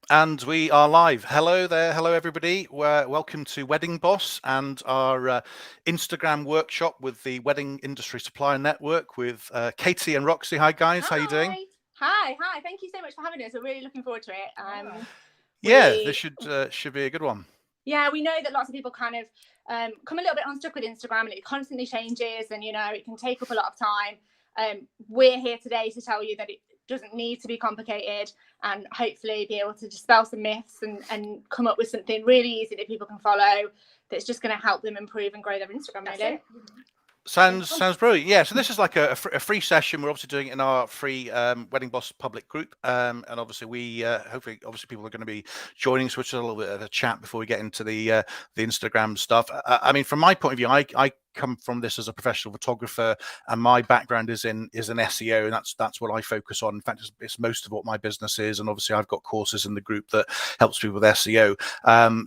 And we are live. Hello there. Hello, everybody. Welcome to Wedding Boss and our Instagram workshop with the Wedding Industry Supplier Network with Katie and Roxy. Hi, guys. How you doing? Hi. Thank you so much for having us. We're really looking forward to it. Yeah, this should be a good one. Yeah, we know that lots of people kind of come a little bit unstuck with Instagram, and it constantly changes, and it can take up a lot of time. We're here today to tell you that it doesn't need to be complicated, and hopefully be able to dispel some myths and come up with something really easy that people can follow that's just going to help them improve and grow their Instagram. Really. Sounds brilliant. Yeah, so this is like a free session. We're obviously doing it in our free Wedding Boss public group, and obviously we hopefully people are going to be joining. So it's a little bit of a chat before we get into the Instagram stuff. I mean, from my point of view, I come from this as a professional photographer, and my background is in SEO, and that's what I focus on. In fact, it's most of what my business is, and obviously I've got courses in the group that helps people with SEO.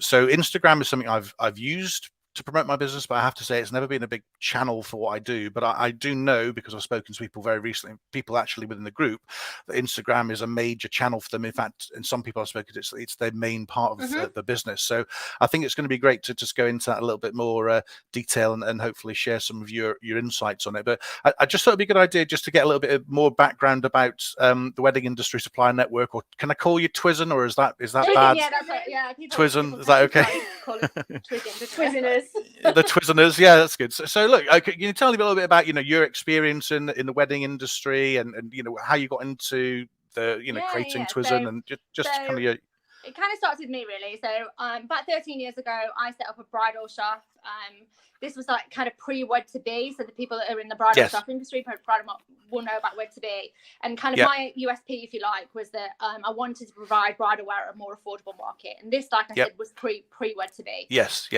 So Instagram is something I've used to promote my business, but I have to say it's never been a big channel for what I do. But I do know, because I've spoken to people very recently, people actually within the group, that Instagram is a major channel for them. In fact, and some people I've spoken to, it's their main part of the business. So I think it's going to be great to just go into that a little bit more detail and hopefully share some of your insights on it. But I just thought it'd be a good idea just to get a little bit more background about the Wedding Industry Supplier Network. Or can I call you Twizen, or is that bad? Yeah, that's right. Yeah, Twizen, is that okay? Twizzing, the Twizzlers, yeah, that's good. So look, can you tell me a little bit about your experience in the wedding industry, and how you got into the creating Twizzle, and just kind of your. It kind of started with me, really. So about 13 years ago, I set up a bridal shop. This was like kind of pre-wed to be, so the people that are in the bridal shop industry will know about wed to be. And kind of my USP, if you like, was that I wanted to provide bridal wear at a more affordable market. And this, like I said, was pre-wed to be. Yes.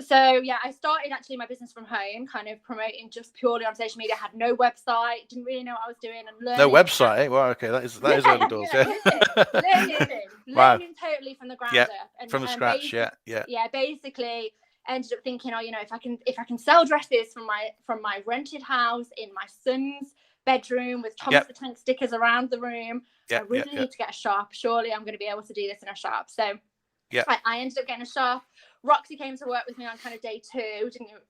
So I started actually my business from home, kind of promoting just purely on social media. Had no website, didn't really know what I was doing, and learning. No website? Well, okay, that is early doors. Learning totally from the ground up, and from the scratch. Basically ended up thinking, if I can sell dresses from my rented house in my son's bedroom with Thomas the Tank stickers around the room, I really need to get a shop. Surely I'm going to be able to do this in a shop. So I ended up getting a shop. Roxy came to work with me on kind of day 2.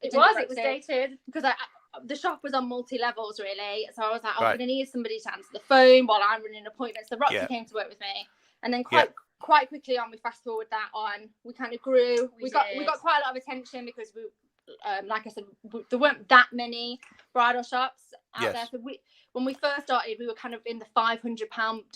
It was day 2 because the shop was on multi-levels, really. So I was like, I'm going to need somebody to answer the phone while I'm running appointments. So Roxy came to work with me, and then quite quickly on, we fast forward that on. We kind of grew. We got quite a lot of attention because we, like I said, there weren't that many bridal shops out there. So when we first started, we were kind of in the £500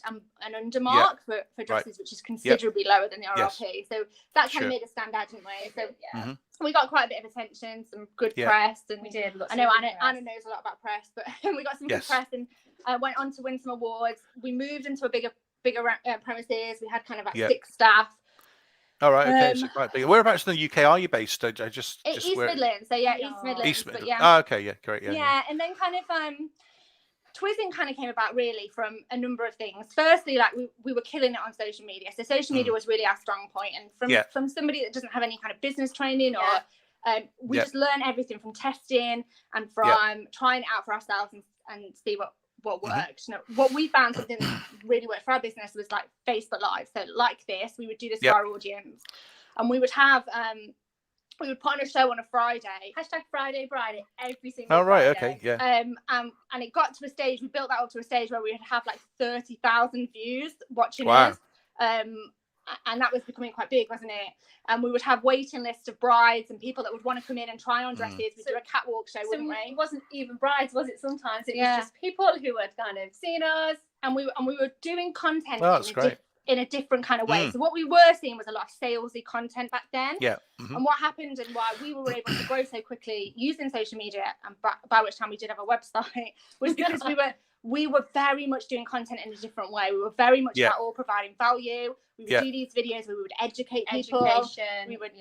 and under mark for dresses, which is considerably lower than the RRP. So that kind of made us stand out, didn't we? So we got quite a bit of attention, some good press, and we did. I know Anna knows a lot about press, but we got some good press, and went on to win some awards. We moved into a bigger premises. We had kind of like 6 staff. All right, okay, so quite big. Whereabouts in the UK are you based? East Midlands. So East Midlands. East Midlands. Oh, okay, great. Yeah, and then kind of Twizzing kind of came about really from a number of things. Firstly, like we were killing it on social media. So social media was really our strong point. And from somebody that doesn't have any kind of business training or we just learn everything from testing and from trying it out for ourselves and see what worked. What we found something that really worked for our business was like Facebook Live. So like this, we would do this for our audience, and we would have we would put on a show on a Friday. #Friday Bride every single Friday. Oh, right, okay, and it got to a stage, we built that up to a stage where we would have like 30,000 views watching us. And that was becoming quite big, wasn't it? And we would have waiting lists of brides and people that would want to come in and try on dresses. We'd do a catwalk show, wouldn't we? It wasn't even brides, was it? Sometimes it was just people who had kind of seen us. And we were doing content great. In a different kind of way. So what we were seeing was a lot of salesy content back then. And what happened and why we were able to grow so quickly using social media, and by which time we did have a website, was because we were very much doing content in a different way. We were very much about all providing value. We would do these videos where we would educate people. We would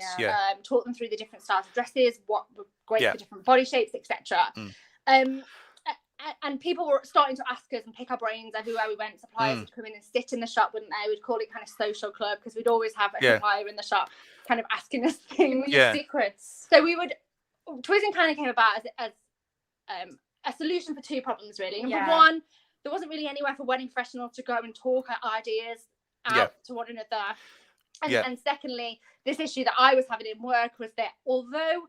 talk them through the different styles of dresses, what were great for different body shapes, etc. And people were starting to ask us and pick our brains everywhere we went. Suppliers would come in and sit in the shop, wouldn't they? We'd call it kind of social club because we'd always have a supplier in the shop kind of asking us things, secrets. So Twizzing kind of came about as a solution for 2 problems, really. Number one, there wasn't really anywhere for wedding professionals to go and talk ideas out to one another. And secondly, this issue that I was having in work was that although,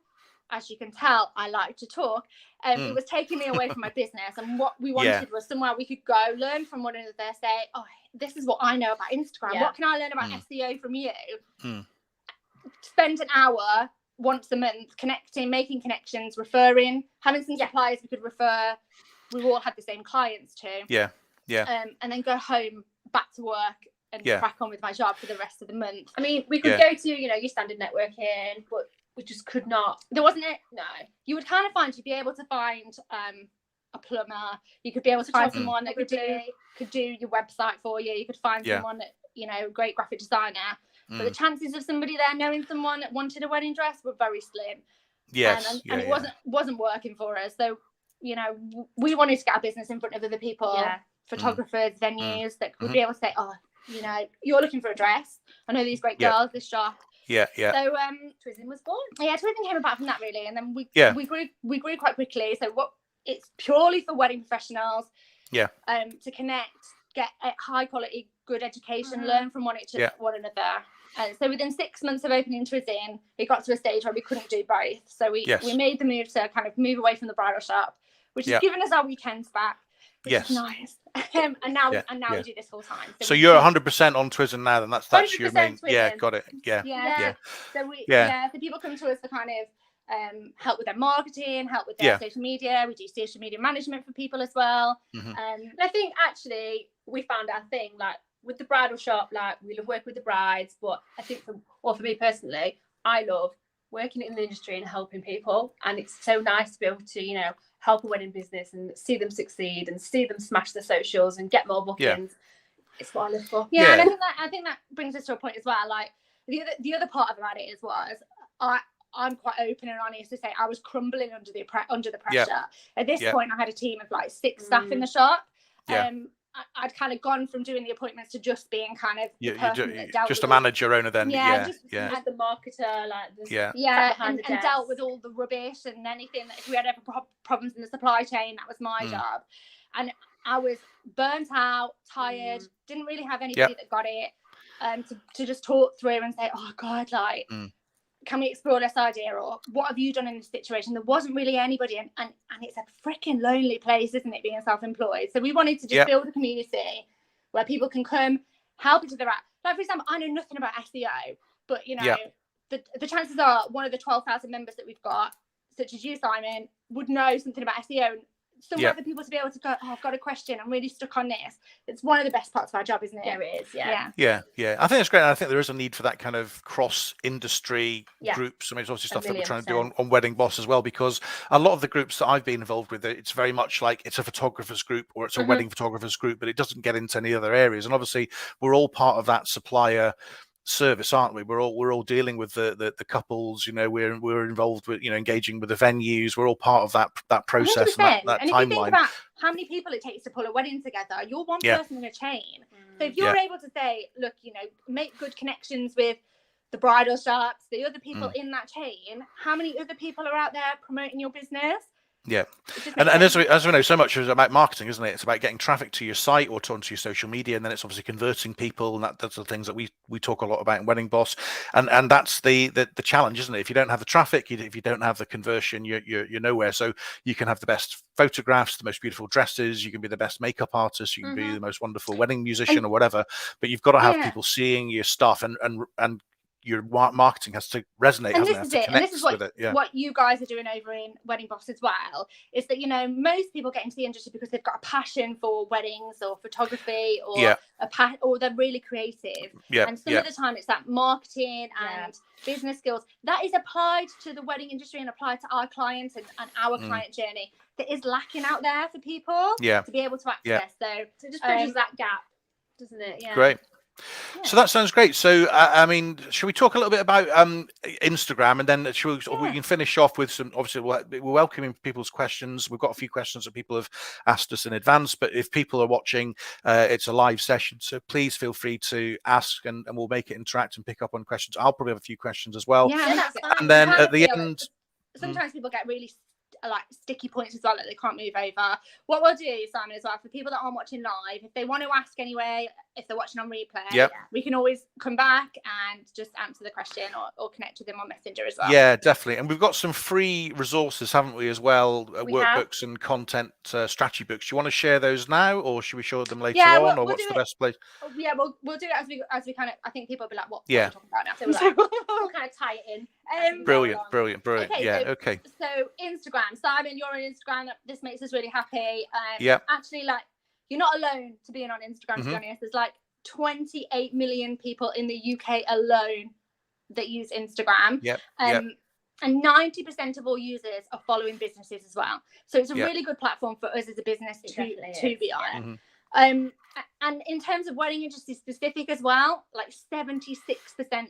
as you can tell, I like to talk, it was taking me away from my business. And what we wanted was somewhere we could go, learn from one another, say, oh, this is what I know about Instagram. What can I learn about SEO from you? Spend an hour once a month connecting, making connections, referring, having some suppliers we could refer. We all had the same clients too. And then go home, back to work, and crack on with my job for the rest of the month. I mean, we could go to, you know, your standard networking, but we just could not. There wasn't it. No. You would kind of find, you'd be able to find a plumber. You could be able to find someone that could do your website for you. You could find someone that, you know, great graphic designer. But the chances of somebody there knowing someone that wanted a wedding dress were very slim. And it wasn't working for us. So, you know, we wanted to get our business in front of other people, photographers, venues that would be able to say, oh, you know, you're looking for a dress. I know these great girls, this shop. So Twizzing was born. Twizzing came about from that really, and then we grew quite quickly. So it's purely for wedding professionals. To connect, get a high quality, good education, learn from one another. And so within 6 months of opening Twizzing, it got to a stage where we couldn't do both. So we made the move to kind of move away from the bridal shop, which has given us our weekends back. Which is nice. And now we do this full time. So you're 100% on Twizzing now, then that's your main. Twizzing. Yeah, got it. So people come to us for kind of help with their marketing, help with their social media. We do social media management for people as well. And I think actually we found our thing, like with the bridal shop, like we love working with the brides, but I think for me personally, I love working in the industry and helping people. And it's so nice to be able to, you know, help a wedding business and see them succeed and see them smash the socials and get more bookings. It's what I live for. And I think that brings us to a point as well. Like the other part about it was I'm quite open and honest to say I was crumbling under the pressure. At this point, I had a team of like 6 staff in the shop. I'd kind of gone from doing the appointments to just being kind of just a manager owner then. Just the marketer, like and dealt with all the rubbish and anything that if we had ever problems in the supply chain, that was my job. And I was burnt out, tired, didn't really have anybody that got it. To just talk through and say, oh God, like can we explore this idea, or what have you done in this situation? There wasn't really anybody, and it's a freaking lonely place, isn't it, being self-employed? So we wanted to just build a community where people can come, help each other out. Like, for example, I know nothing about SEO, but you know, the chances are one of the 12,000 members that we've got, such as you, Simon, would know something about SEO. And some other people to be able to go, oh, I've got a question, I'm really stuck on this. It's one of the best parts of our job, isn't it? There is, I think it's great. And I think there is a need for that kind of cross-industry groups. I mean, it's obviously stuff that we're trying to do on Wedding Boss as well, because a lot of the groups that I've been involved with, it's very much like it's a photographer's group or it's a wedding photographer's group, but it doesn't get into any other areas. And obviously, we're all part of that supplier service, aren't we? We're all dealing with the couples, you know, we're involved with, you know, engaging with the venues. We're all part of that process and that and if timeline. you think about how many people it takes to pull a wedding together, you're one person in a chain. So if you're able to say, look, you know, make good connections with the bridal shops, the other people in that chain, how many other people are out there promoting your business? And as we know, so much is about marketing, isn't it? It's about getting traffic to your site or onto your social media, and then it's obviously converting people, and that's the things that we talk a lot about in Wedding Boss, and that's the challenge, isn't it? If you don't have the traffic, if you don't have the conversion, you're nowhere. So you can have the best photographs, the most beautiful dresses, you can be the best makeup artist, you can be the most wonderful wedding musician or whatever, but you've got to have people seeing your stuff, and your marketing has to resonate. And this is it. And this is what you guys are doing over in Wedding Boss as well, is that, you know, most people get into the industry because they've got a passion for weddings or photography or or they're really creative. And some of the time it's that marketing and business skills that is applied to the wedding industry and applied to our clients and our client journey that is lacking out there for people to be able to access. So it just bridges that gap, doesn't it? Great. So that sounds great. So I mean, should we talk a little bit about Instagram, and then we can finish off with some, obviously we're welcoming people's questions. We've got a few questions that people have asked us in advance, but if people are watching, it's a live session, so please feel free to ask, and we'll make it interact and pick up on questions. I'll probably have a few questions as well. That's fine. And then at the end, sometimes people get really like sticky points as well that they can't move over. What we'll do, Simon, as well, for people that aren't watching live, if they want to ask anyway, if they're watching on replay, Yep. we can always come back and just answer the question or connect with them on Messenger as well. Yeah, definitely. And we've got some free resources, haven't we, as well? Workbooks and content strategy books. Do you want to share those now, or should we show them later on, or what's the best place? Yeah, we'll do it as we kind of. I think people will be like, what are we talking about now? So we'll kind of tie it in. Brilliant. Okay. So Instagram, Simon, you're on Instagram. This makes us really happy. Actually, like, you're not alone to being on Instagram, to be honest. There's like 28 million people in the UK alone that use Instagram. And 90% of all users are following businesses as well. So it's a really good platform for us as a business to be on. And in terms of wedding industry specific as well, like 76%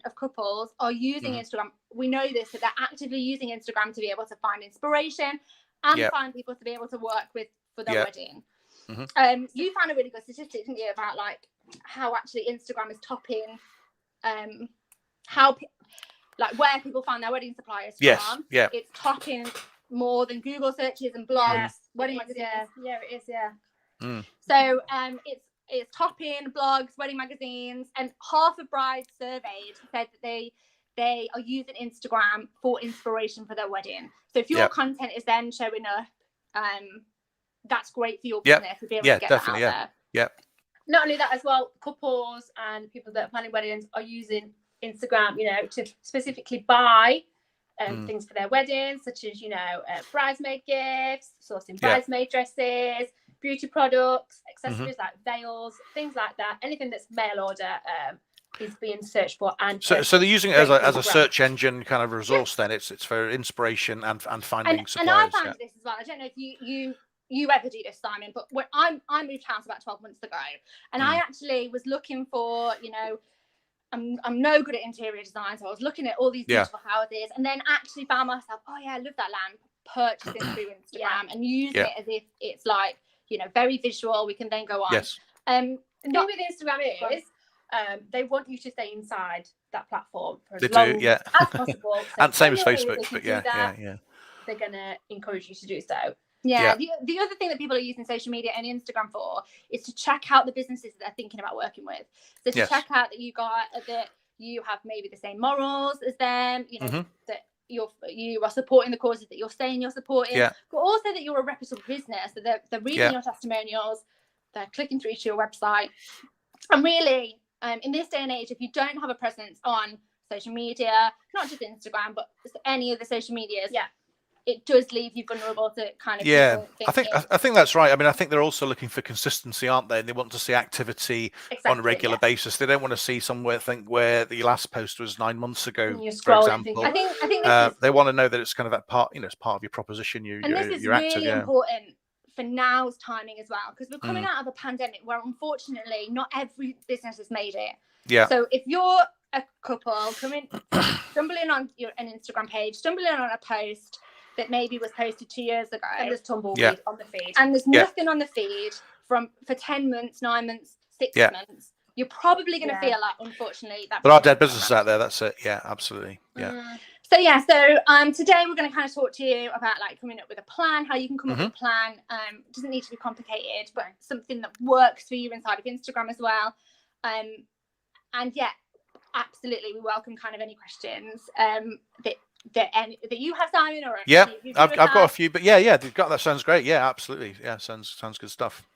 of couples are using Instagram. We know this, that they're actively using Instagram to be able to find inspiration and find people to be able to work with for their wedding. You found a really good statistic, didn't you, about like how actually Instagram is topping where people find their wedding suppliers from. It's topping more than Google searches and blogs, wedding magazines. It is. So it's topping blogs, wedding magazines, and half of brides surveyed said that they are using Instagram for inspiration for their wedding. So if your content is then showing up, that's great for your business to be able to get that out there. Not only that as well, couples and people that are planning weddings are using Instagram, to specifically buy things for their weddings, such as, bridesmaid gifts, sourcing bridesmaid dresses, beauty products, accessories like veils, things like that. Anything that's mail order is being searched for. And so they're using it as a search engine kind of resource. Then it's for inspiration and finding suppliers. And I found this as well. I don't know if you ever do this, Simon, but when I moved house about 12 months ago, and I actually was looking for, I'm no good at interior design, so I was looking at all these beautiful houses, and then actually found myself, oh yeah, I love that lamp, purchasing through Instagram and using it as if it's like, very visual. We can then go on. Yes. The thing with Instagram is they want you to stay inside that platform for as long as possible. So and same as Facebook, but they're gonna encourage you to do so. The other thing that people are using social media and Instagram for is to check out the businesses that they're thinking about working with. So to check out that you have maybe the same morals as them, that you are supporting the causes that you're saying you're supporting, but also that you're a reputable business, that they're reading your testimonials, they're clicking through to your website. And really, in this day and age, if you don't have a presence on social media, not just Instagram, but any of the social medias, it does leave you vulnerable to kind of I think that's right. I mean, I think they're also looking for consistency, aren't they? And they want to see activity on a regular basis. They don't want to see somewhere where the last post was 9 months ago, for example. I think they want to know that it's kind of that part, it's part of your proposition. This is really important for now's timing as well, because we're coming out of a pandemic where unfortunately not every business has made it. So if you're a couple stumbling on an Instagram page, stumbling on a post that maybe was posted 2 years ago, and there's tumbleweed on the feed, and there's nothing on the feed for 10 months, 9 months, 6 months, you're probably going to feel like, unfortunately, that there are dead businesses out there. That's it. Absolutely. So today we're going to kind of talk to you about like coming up with a plan, how you can come up with a plan. It doesn't need to be complicated, but something that works for you inside of Instagram as well. And absolutely, we welcome kind of any questions that you have, Simon, or I've got a few, but that sounds great. Absolutely, sounds good stuff.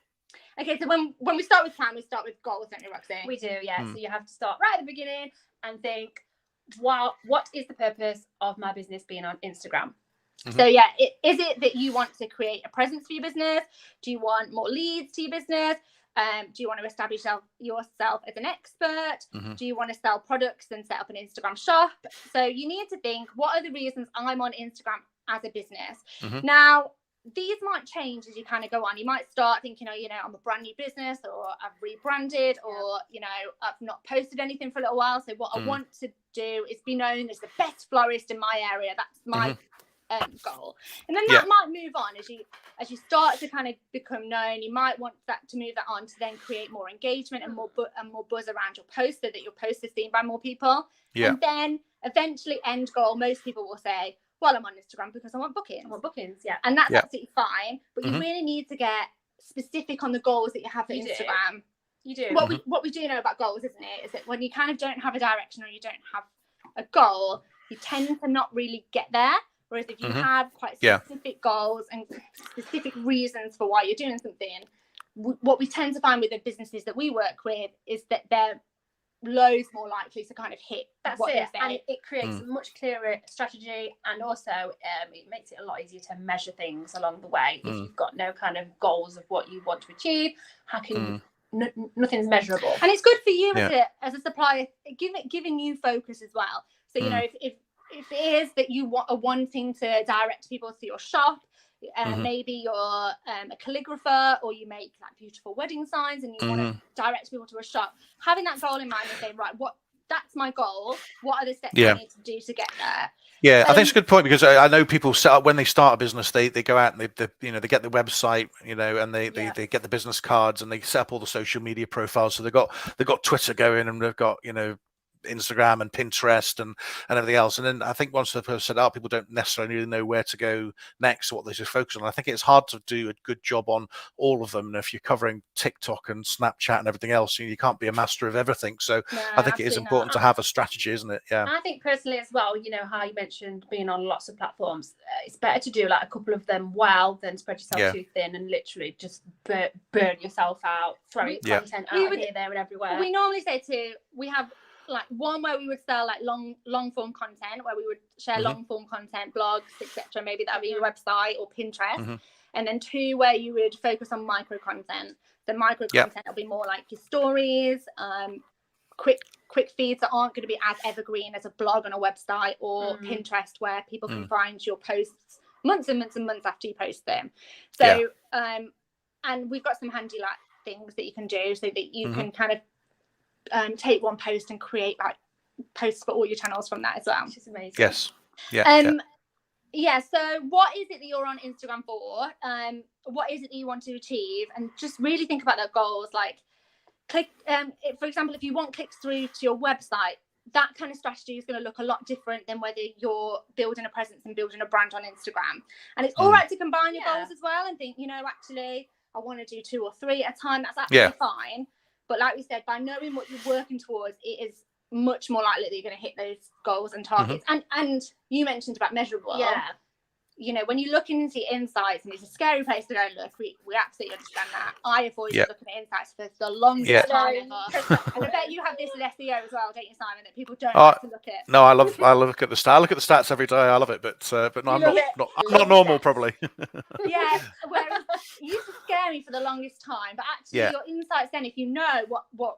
Okay, so when we start with plan, we start with goals, don't we, Roxy? We do, So you have to start right at the beginning and think, wow, what is the purpose of my business being on Instagram? So is it that you want to create a presence for your business? Do you want more leads to your business? Do you want to establish yourself as an expert? Do you want to sell products and set up an Instagram shop? So you need to think, what are the reasons I'm on Instagram as a business? Now, these might change as you kind of go on. You might start thinking, I'm a brand new business, or I've rebranded, or, I've not posted anything for a little while. So what I want to do is be known as the best florist in my area. That's my goal. And then that might move on as you start to kind of become known. You might want to move that on to then create more engagement and more buzz around your post, so that your post is seen by more people. And then eventually, end goal, most people will say, well, I'm on Instagram because I want bookings. And that's absolutely fine. But you really need to get specific on the goals that you have for Instagram. You do. What we do know about goals, isn't it, is that when you kind of don't have a direction or you don't have a goal, you tend to not really get there. Whereas if you have quite specific goals and specific reasons for why you're doing something, what we tend to find with the businesses that we work with is that they're loads more likely to kind of hit what they say. And it creates a much clearer strategy, and also it makes it a lot easier to measure things along the way. If you've got no kind of goals of what you want to achieve, how can nothing's measurable? And it's good for you as a supplier, giving you focus as well. So you know, if it is that you are wanting to direct people to your shop, maybe you're a calligrapher, or you make like beautiful wedding signs and you want to direct people to a shop, having that goal in mind and saying, right, that's my goal, what are the steps I need to do to get there? Yeah, I think it's a good point, because I know people set up when they start a business, they go out and they get the website, and they get the business cards and they set up all the social media profiles. So they've got Twitter going, and they've got Instagram and Pinterest and everything else. And then I think once they've set up, people don't necessarily really know where to go next or what they should focus on. I think it's hard to do a good job on all of them. And if you're covering TikTok and Snapchat and everything else, you can't be a master of everything. So I think it is important to have a strategy, isn't it? Yeah. I think personally as well, how you mentioned being on lots of platforms, it's better to do like a couple of them well than spread yourself too thin and literally just burn yourself out, throwing content out here, there and everywhere. We normally say we have like one where we would sell like long form content, where we would share long form content, blogs, etc. Maybe that would be your website or Pinterest. And then 2 where you would focus on micro content. The micro content will be more like your stories, quick feeds that aren't going to be as evergreen as a blog on a website or Pinterest, where people can find your posts months and months and months after you post them. So and we've got some handy like things that you can do so that you can kind of take one post and create like posts for all your channels from that as well, which is amazing. Yes. So what is it that you're on Instagram for? What is it that you want to achieve? And just really think about their goals. Like click for example, if you want clicks through to your website, that kind of strategy is going to look a lot different than whether you're building a presence and building a brand on Instagram. And it's all right to combine your goals as well and think, actually I want to do 2 or 3 at a time. That's absolutely fine. But like we said, by knowing what you're working towards, it is much more likely that you're going to hit those goals and targets. And you mentioned about measurable. Yeah. When you're looking into your insights, and it's a scary place to go and look, we absolutely understand that. I avoided looking at insights for the longest time ever. And I bet you have this with SEO as well, don't you, Simon? That people don't like to look at. No, I look at the stats. I look at the stats every day. I love it, but no, I'm not normal probably. Whereas it used to scare me for the longest time, but actually your insights then, if you know what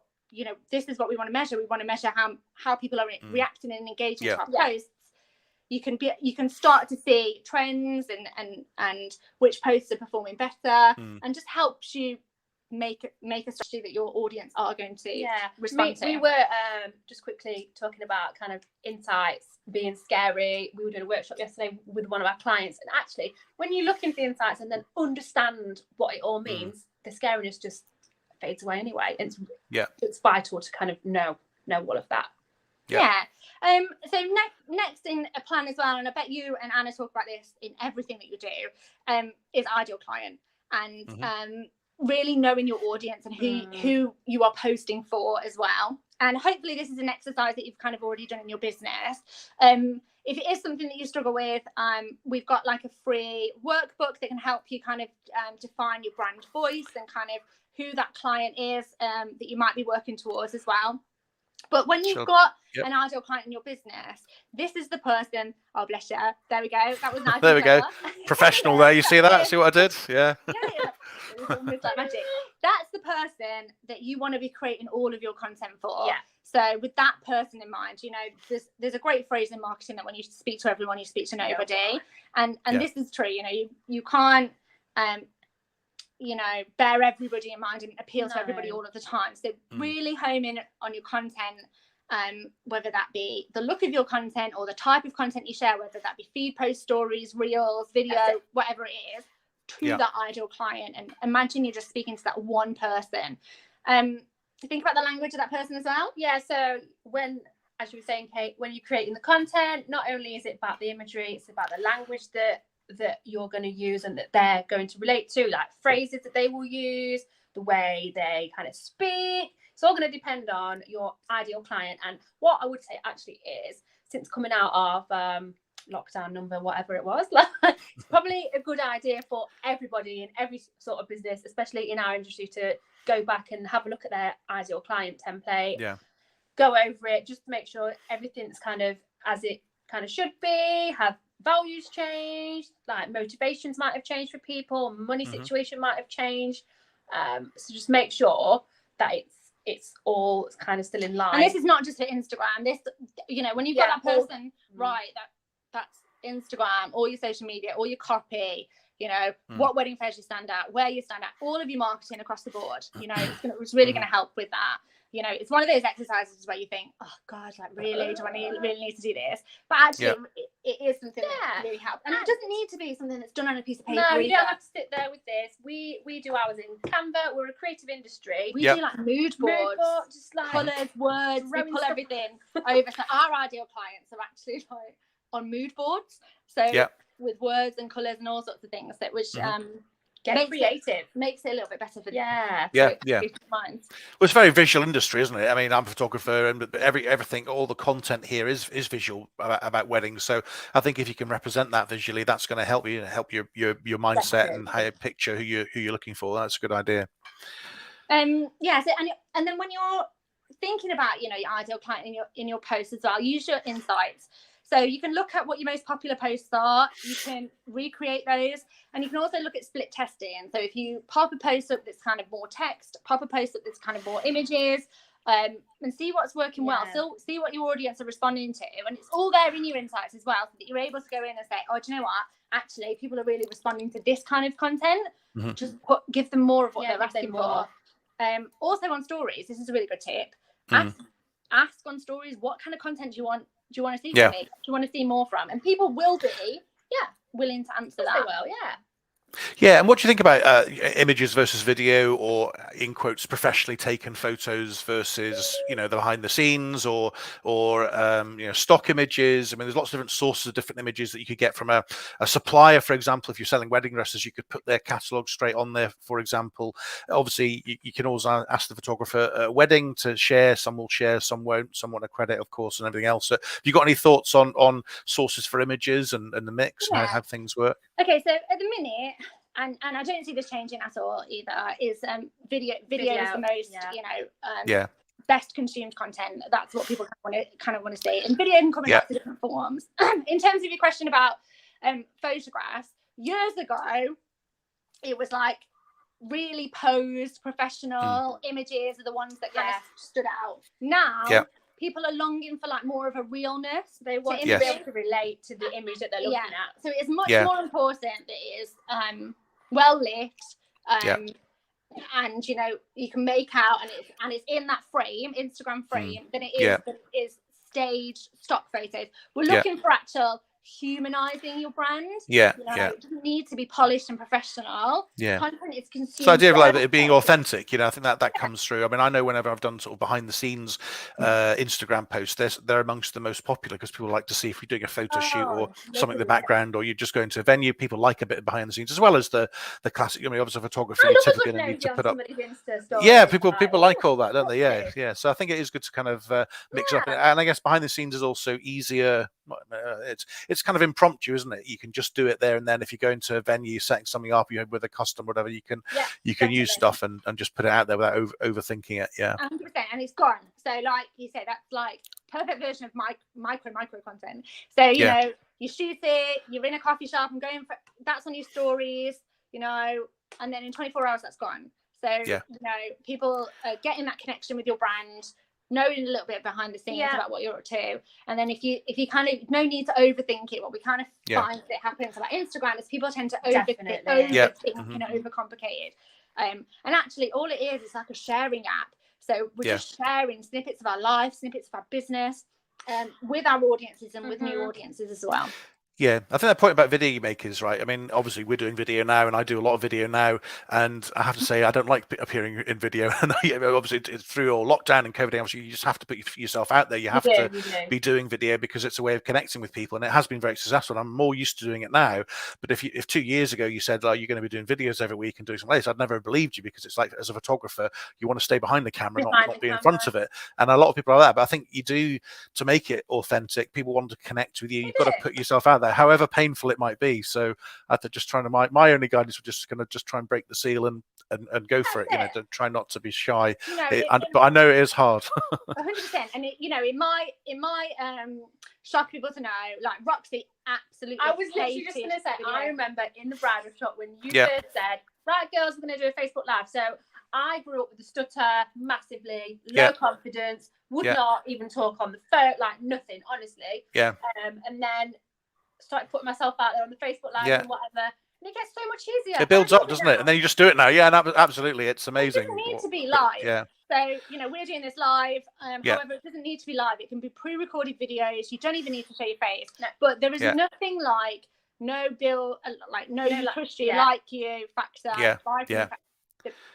this is what we want to measure. We want to measure how people are reacting and engaging to our posts. You can start to see trends and which posts are performing better, and just helps you make a strategy that your audience are going to respond to. We were just quickly talking about kind of insights being scary. We were doing a workshop yesterday with one of our clients, and actually when you look into the insights and then understand what it all means, the scariness just fades away anyway. It's vital to kind of know all of that. So next in a plan as well, and I bet you and Anna talk about this in everything that you do, is ideal client, and really knowing your audience and who you are posting for as well. And hopefully this is an exercise that you've kind of already done in your business. If it is something that you struggle with, we've got like a free workbook that can help you kind of define your brand voice and kind of who that client is that you might be working towards as well. But when you've got an ideal client in your business, this is the person. Oh, bless you. There we go. That was nice. There we go. Professional there. You see that? See what I did? Yeah. It's almost like magic. That's the person that you want to be creating all of your content for. Yeah. So with that person in mind, there's a great phrase in marketing that when you speak to everyone, you speak to nobody. And this is true. You can't bear everybody in mind and appeal to everybody all of the time. So really home in on your content, whether that be the look of your content or the type of content you share, whether that be feed post, stories, reels, video, whatever it is, to that ideal client. And imagine you're just speaking to that one person. Think about the language of that person as well. Yeah, so as you were saying, Kate, when you're creating the content, not only is it about the imagery, it's about the language that you're going to use and that they're going to relate to, like phrases that they will use, the way they kind of speak. It's all going to depend on your ideal client. And what I would say actually is, since coming out of lockdown number, whatever it was, it's probably a good idea for everybody in every sort of business, especially in our industry, to go back and have a look at their ideal client template. Yeah. Go over it just to make sure everything's kind of as it kind of should be. Have values changed, like motivations might have changed for people, money situation might have changed. So just make sure that it's all kind of still in line. And this is not just for Instagram. This, you know, when you've got that person right, that's Instagram, all your social media, all your copy, you know, what wedding fairs you stand at, where you stand at, all of your marketing across the board, you know, it's really going to help with that. You know, it's one of those exercises where you think, oh God, like really, do I really need to do this? But actually, it is something that really helps. And it doesn't need to be something that's done on a piece of paper. No, you don't have to sit there with this. We do ours in Canva. We're a creative industry. We do like mood boards, just like colours, words, we pull everything over. So our ideal clients are actually like on mood boards. So with words and colours and all sorts of things, that which get creative, makes it a little bit better for minds. Well, it's a very visual industry, isn't it? I mean, I'm a photographer, and everything, all the content here is visual about weddings. So I think if you can represent that visually, that's going to help your mindset and how you picture who you're looking for. That's a good idea. So, and then when you're thinking about, you know, your ideal client in your posts as well, use your insights. So you can look at what your most popular posts are, you can recreate those, and you can also look at split testing. So if you pop a post up that's kind of more text, pop a post up that's kind of more images, and see what's working well. So see what your audience are responding to, and it's all there in your insights as well, so that you're able to go in and say, oh, do you know what? Actually, people are really responding to this kind of content. Just give them more of what they're asking for. Also on stories, this is a really good tip. Ask on stories, what kind of content do you want to see from me? Do you want to see more from? And people will be willing to answer that. They will, Yeah, and what do you think about images versus video, or in quotes professionally taken photos versus, you know, the behind the scenes, or you know, stock images? I mean, there's lots of different sources of different images that you could get from a supplier. For example, if you're selling wedding dresses, you could put their catalogue straight on there, for example. Obviously, you can always ask the photographer at a wedding to share. Some will share, some won't. Some want a credit, of course, and everything else. So have you got any thoughts on sources for images and the mix, and how things work? Okay, so at the minute, and I don't see this changing at all either, is video is the most you know best consumed content. That's what people kind of want to see, and video can come in lots of different forms. In terms of your question about photographs, years ago it was like really posed professional images are the ones that kind of stood out. Now people are longing for like more of a realness. They want to be able to relate to the image that they're looking at. So it's much more important that it is well lit, and you know, you can make out, and it's in that frame, Instagram frame, than it is staged stock photos. We're looking for actual humanizing your brand. It doesn't need to be polished and professional. Content is consumed. So the idea of like it being authentic, you know, I think that comes through. I mean, I know whenever I've done sort of behind the scenes Instagram posts, they're amongst the most popular, because people like to see if you're doing a photo shoot or something in the background, or you're just going to a venue. People like a bit of behind the scenes, as well as the classic. I mean, obviously photography, you typically need to put up. People like all that, don't they? Yeah. So I think it is good to kind of mix up, and I guess behind the scenes is also easier. It's kind of impromptu, isn't it? You can just do it there and then. If you go into a venue setting something up, you with a customer, whatever, you can use stuff and just put it out there without overthinking it. 100%, and it's gone. So like you said, that's like perfect version of micro content. So you know, you shoot it, you're in a coffee shop and going for that's on your stories, you know, and then in 24 hours that's gone. So you know, people are getting that connection with your brand, knowing a little bit behind the scenes about what you're up to. And then if you kind of, no need to overthink it. What we kind of find that happens about Instagram is people tend to overthink and overcomplicate it. And actually all it is like a sharing app. So we're just sharing snippets of our life, snippets of our business with our audiences and with new audiences as well. Yeah, I think that point about video making is right. I mean, obviously we're doing video now, and I do a lot of video now, and I have to say I don't like appearing in video. And obviously, it's through all lockdown and COVID. Obviously, you just have to put yourself out there. You have to be doing video because it's a way of connecting with people, and it has been very successful. And I'm more used to doing it now. But if 2 years ago you said, "Oh, you're going to be doing videos every week and doing some lace," I'd never believed you, because it's like, as a photographer, you want to stay behind the camera, not be in front of it. And a lot of people are that. But I think you do, to make it authentic. People want to connect with you. You've got to put yourself out there, however painful it might be. So I had to just trying to my only guidance was just going to just try and break the seal and go for it. You know, to try not to be shy. But I know it is hard. 100%. And it, you know, in my shock people to know, like Roxy absolutely. I was literally just going to say, I remember in the bridal shop when you first said, "Right, girls, we're going to do a Facebook Live." So I grew up with a stutter, massively low confidence, would not even talk on the phone, like nothing, honestly. And then started putting myself out there on the Facebook Live and whatever, and it gets so much easier. It builds up, doesn't it? And then you just do it now. Yeah, and absolutely, it's amazing. It doesn't need to be live. So, you know, we're doing this live. However, it doesn't need to be live. It can be pre-recorded videos. You don't even need to show your face. No. But there is nothing like no push you, like you factor, that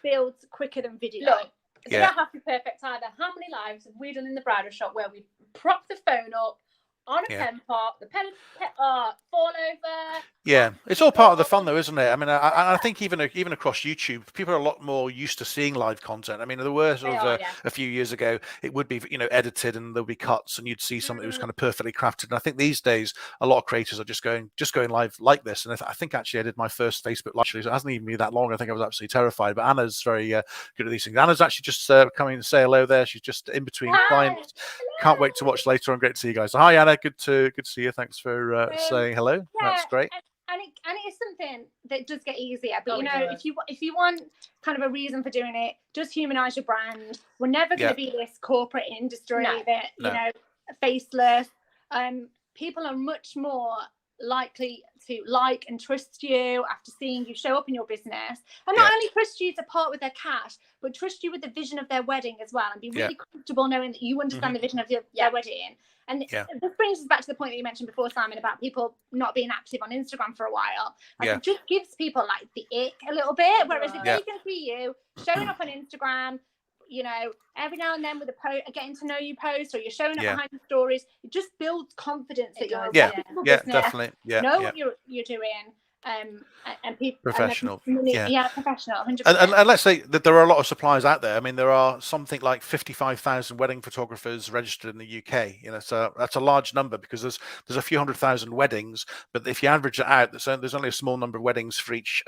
builds quicker than video. Look, they don't have to be perfect either. How many lives have we done in the bridal shop where we prop the phone up on a pen pot, the pen fall over? Yeah, it's all part of the fun, though, isn't it? I mean, I think even across YouTube, people are a lot more used to seeing live content. I mean, there were sort of a few years ago, it would be, you know, edited, and there'll be cuts, and you'd see something that was kind of perfectly crafted. And I think these days, a lot of creators are just going live like this. And I think actually I did my first Facebook Live. So it hasn't even been that long. I think I was absolutely terrified. But Anna's very good at these things. Anna's actually just coming to say hello there. She's just in between clients. Can't wait to watch later on. Great to see you guys. So, hi, Anna. Good to see you. Thanks for saying hello. That's great. And it is something that does get easier. But if you want kind of a reason for doing it, just humanize your brand. We're never going to be this corporate industry that you know, faceless. People are much more likely to like and trust you after seeing you show up in your business, and not only trust you to part with their cash, but trust you with the vision of their wedding as well, and be really comfortable knowing that you understand the vision of their wedding. And this brings us back to the point that you mentioned before, Simon, about people not being active on Instagram for a while. It just gives people like the ick a little bit, whereas if they can see you showing up on Instagram, you know, every now and then with a getting to know you post, or you're showing up behind the stories, it just builds confidence that you're a reputable business, definitely know what you're doing, and people professional, professional, 100%. And let's say that there are a lot of suppliers out there. I mean, there are something like 55,000 wedding photographers registered in the UK. You know, so that's a large number, because there's a few 100,000 weddings, but if you average it out, there's only a small number of weddings for each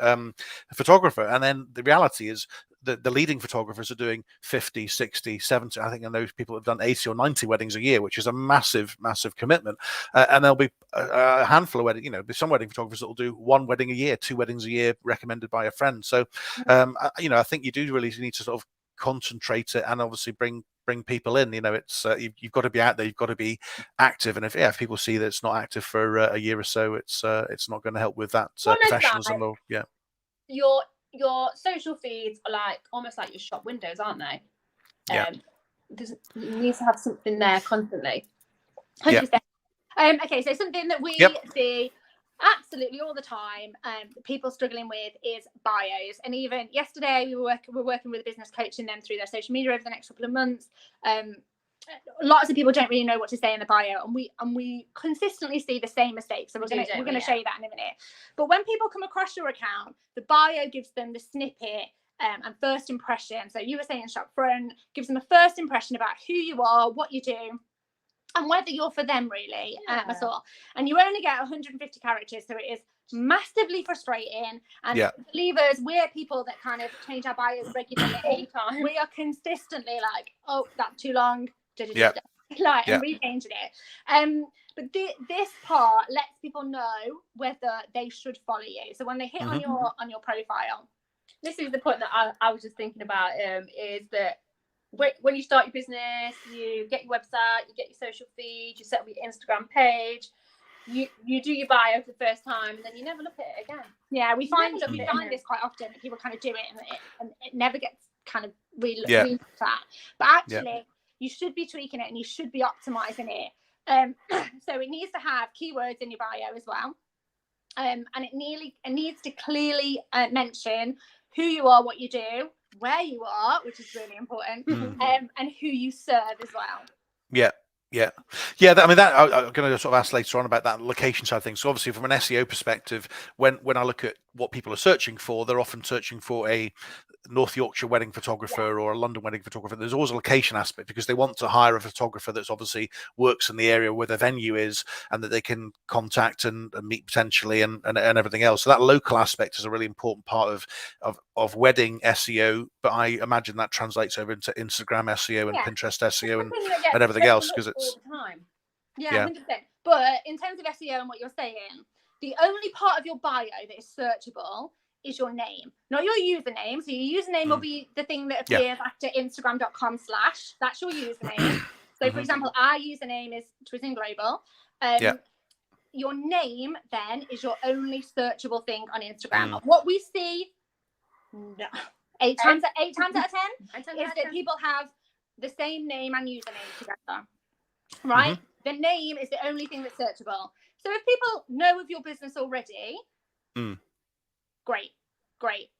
photographer. And then the reality is, the leading photographers are doing 50, 60, 70. I think I know people have done 80 or 90 weddings a year, which is a massive commitment. And there'll be a handful of weddings, you know, some wedding photographers that will do one wedding a year, 2 weddings a year, recommended by a friend. So, you know, I think you do really need to sort of concentrate it, and obviously bring people in. You know, it's you've got to be out there, you've got to be active. And if people see that it's not active for a year or so, it's not going to help with that professionalism. Or your social feeds are like almost like your shop windows, aren't they? You need to have something there constantly. 100%. Okay, so something that we see absolutely all the time, people struggling with, is bios. And even yesterday, we're working with a business, coaching them through their social media over the next couple of months. Lots of people don't really know what to say in the bio, and we consistently see the same mistakes. So we're going to show you that in a minute. But when people come across your account, the bio gives them the snippet and first impression. So you were saying shop front, gives them a first impression about who you are, what you do, and whether you're for them, really. That's all. And you only get 150 characters, so it is massively frustrating. And believe us, we're people that kind of change our bios regularly. We are consistently like, oh, that's too long. And rechanging it. But this part lets people know whether they should follow you. So when they hit on your profile, this is the point that I was just thinking about, is that when you start your business, you get your website, you get your social feed, you set up your Instagram page, you do your bio for the first time, and then you never look at it again. Yeah, we find this quite often, that people kind of do it and it never gets kind of re-looked at. But actually, you should be tweaking it, and you should be optimizing it So it needs to have keywords in your bio as well. And it needs to clearly mention who you are, what you do, where you are, which is really important, and who you serve as well. Yeah. I mean, that I'm going to sort of ask later on about that location side of things. So obviously, from an SEO perspective, when I look at what people are searching for, they're often searching for a North Yorkshire wedding photographer or a London wedding photographer. There's always a location aspect because they want to hire a photographer that's obviously works in the area where the venue is and that they can contact and meet potentially and everything else. So that local aspect is a really important part of wedding SEO. But I imagine that translates over into Instagram SEO and Pinterest SEO and everything else because it's all the time. Yeah, 100%. But in terms of SEO and what you're saying, the only part of your bio that is searchable is your name, not your username. So your username will be the thing that appears after Instagram.com/ that's your username. So for example, our username is Twizzing Global. Your name then is your only searchable thing on Instagram. What we see 8 times out of 10 is that people have the same name and username together, right? The name is the only thing that's searchable. So if people know of your business already, great.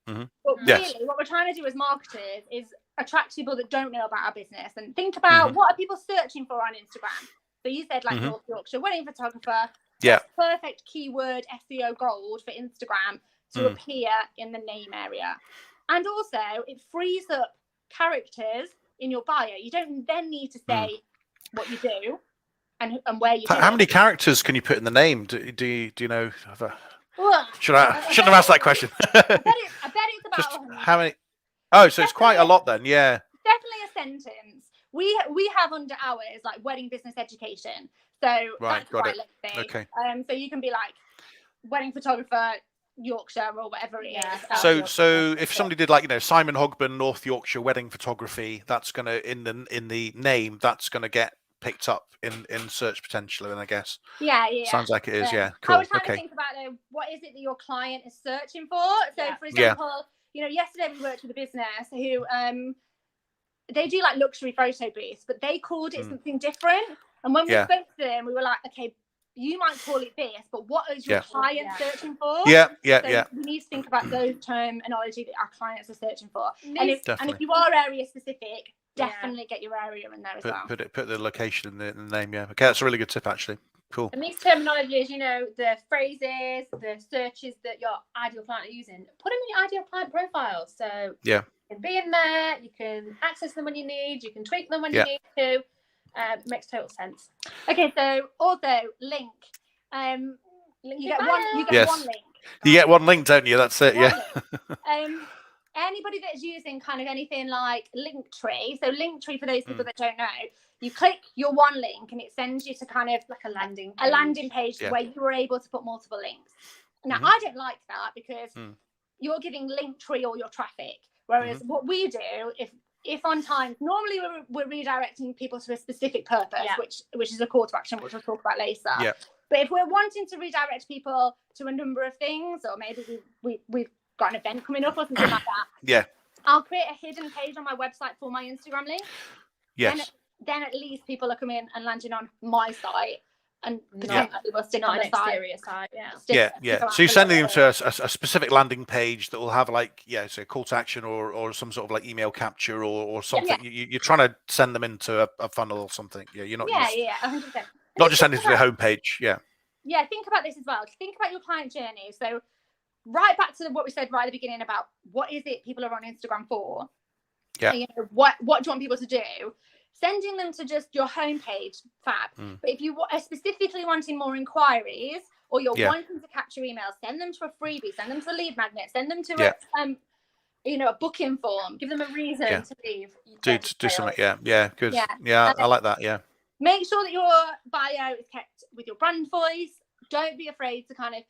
But really, what we're trying to do as marketers is attract people that don't know about our business and think about what are people searching for on Instagram. So you said like North Yorkshire wedding photographer. That's perfect keyword SEO gold for Instagram to appear in the name area. And also it frees up characters in your bio. You don't then need to say what you do and where you do How many characters can you put in the name? Do you know? Shouldn't have asked that question. I bet it's about just how many? Oh, so it's quite a lot then. Yeah. Definitely a sentence. We have under ours like wedding business education. So that's quite lengthy. Okay. So you can be like wedding photographer, Yorkshire or whatever it is. So if somebody did like Simon Hogben North Yorkshire wedding photography, that's gonna in the name that's gonna get picked up in search potentially, then I guess. Yeah. Sounds like it is. Yeah. Cool. I was trying to think about what is it that your client is searching for. So for example, yesterday we worked with a business who they do like luxury photo booths, but they called it something different. And when we spoke to them, we were like, okay, you might call it this, but what is your client searching for? Yeah. We need to think about those terminology that our clients are searching for. And if you are area specific, definitely get your area in there as well. Put the location in the name. Yeah. Okay, that's a really good tip actually. Cool. And these terminologies, the phrases, the searches that your ideal client are using, put them in your ideal client profile. So you can be in there, you can access them when you need, you can tweak them when you need to. Makes total sense. Okay, so also link. You get one link. You get one link, don't you? That's it. Anybody that's using kind of anything like Linktree. So Linktree, for those people that don't know, you click your one link and it sends you to kind of like a landing page where you were able to put multiple links. Now I don't like that because you're giving Linktree all your traffic. Whereas what we do, if on time, normally we're redirecting people to a specific purpose, which is a call to action, which we'll talk about later. Yeah. But if we're wanting to redirect people to a number of things, or maybe we've got an event coming up or something like that, I'll create a hidden page on my website for my Instagram link. Yes. Then at least people are coming and landing on my site and potentially will stick on the exterior site. So you're sending them to a specific landing page that will have like so call to action or some sort of like email capture or something. You're trying to send them into a funnel or something. You're not 100%. Not just sending to the homepage. Yeah, think about this as well. Think about your client journey. So right back to what we said right at the beginning about what is it people are on Instagram for? Yeah. What do you want people to do? Sending them to just your homepage, fab. But if you are specifically wanting more inquiries or you're wanting to capture emails, send them to a freebie, send them to a lead magnet, send them to a booking form. Give them a reason to leave. Do something. Yeah. Good. Yeah. I like that. Yeah. Make sure that your bio is kept with your brand voice. Don't be afraid to kind of,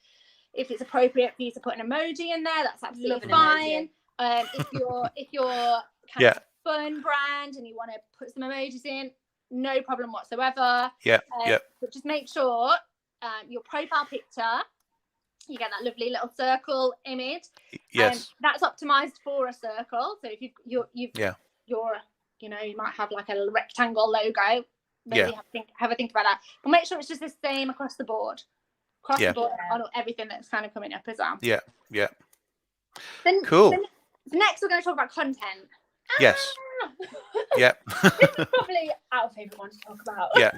if it's appropriate for you to put an emoji in there, that's absolutely fine. If you're kind of fun brand and you want to put some emojis in, no problem whatsoever. But just make sure your profile picture, you get that lovely little circle image. Yes. That's optimized for a circle. So if you might have like a rectangle logo. maybe have a think about that. But make sure it's just the same across the board. Across the board on everything that's kind of coming up as well. Yeah. Then, cool. Next, we're going to talk about content. Yes. Yeah. This is probably our favourite one to talk about. Yeah.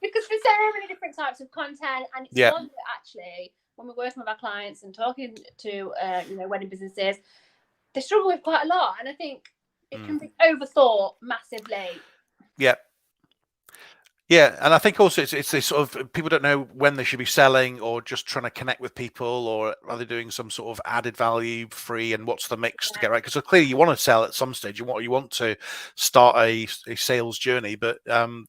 Because there's so many different types of content, and it's one that actually, when we're working with our clients and talking to wedding businesses, they struggle with quite a lot, and I think it can be overthought massively. Yeah, and I think also it's this sort of, people don't know when they should be selling or just trying to connect with people, or are they doing some sort of added value free, and what's the mix to get right? Because clearly you want to sell at some stage, you want to start a sales journey, but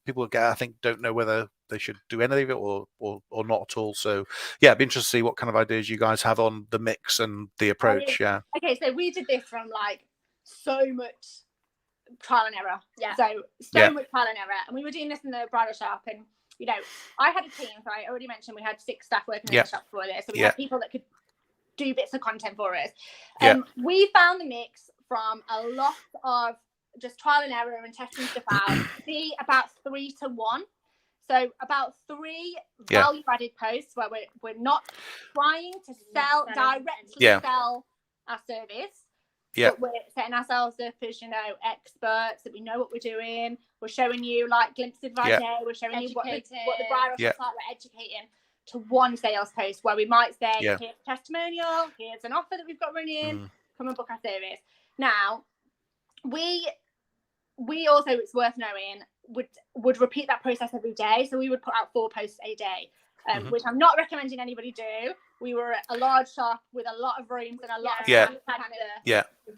people I think don't know whether they should do any of it or not at all. So yeah, it'd be interesting to see what kind of ideas you guys have on the mix and the approach. Yeah. Okay, so we did this from like so much trial and error. Much trial and error, and we were doing this in the bridal shop, and I had a team. So I already mentioned we had 6 staff working in the shop for this, so we had people that could do bits of content for us. We found the mix from a lot of just trial and error and testing stuff out to be about 3 to 1. So about 3 value added posts where we're not trying to sell our service. But we're setting ourselves up as, experts, that we know what we're doing. We're showing you like glimpses of our day. We're showing you what the bridal shop's like. We're educating to 1 sales post where we might say, here's a testimonial, here's an offer that we've got running, come and book our service. Now, we also, it's worth knowing, would repeat that process every day. So we would put out 4 posts a day. Which I'm not recommending anybody do. We were a large shop with a lot of rooms and a lot of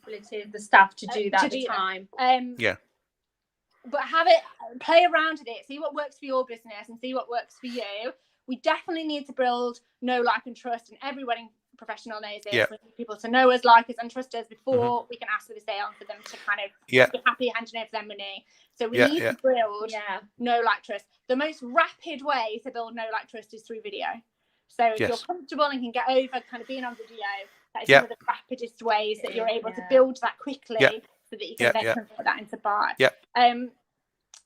ability of the staff to do that at the time. But have it, play around with it, see what works for your business and see what works for you. We definitely need to build know, like, and trust, and every wedding professional knows this. We need people to know us, like us, and trust us before we can ask for the sale, and for them to kind of be happy handing over their money. So we need to build know, like, trust. The most rapid way to build know, like, trust is through video. So if you're comfortable and can get over kind of being on video, that is one of the rapidest ways that you're able to build that quickly, so that you can then convert that into buy.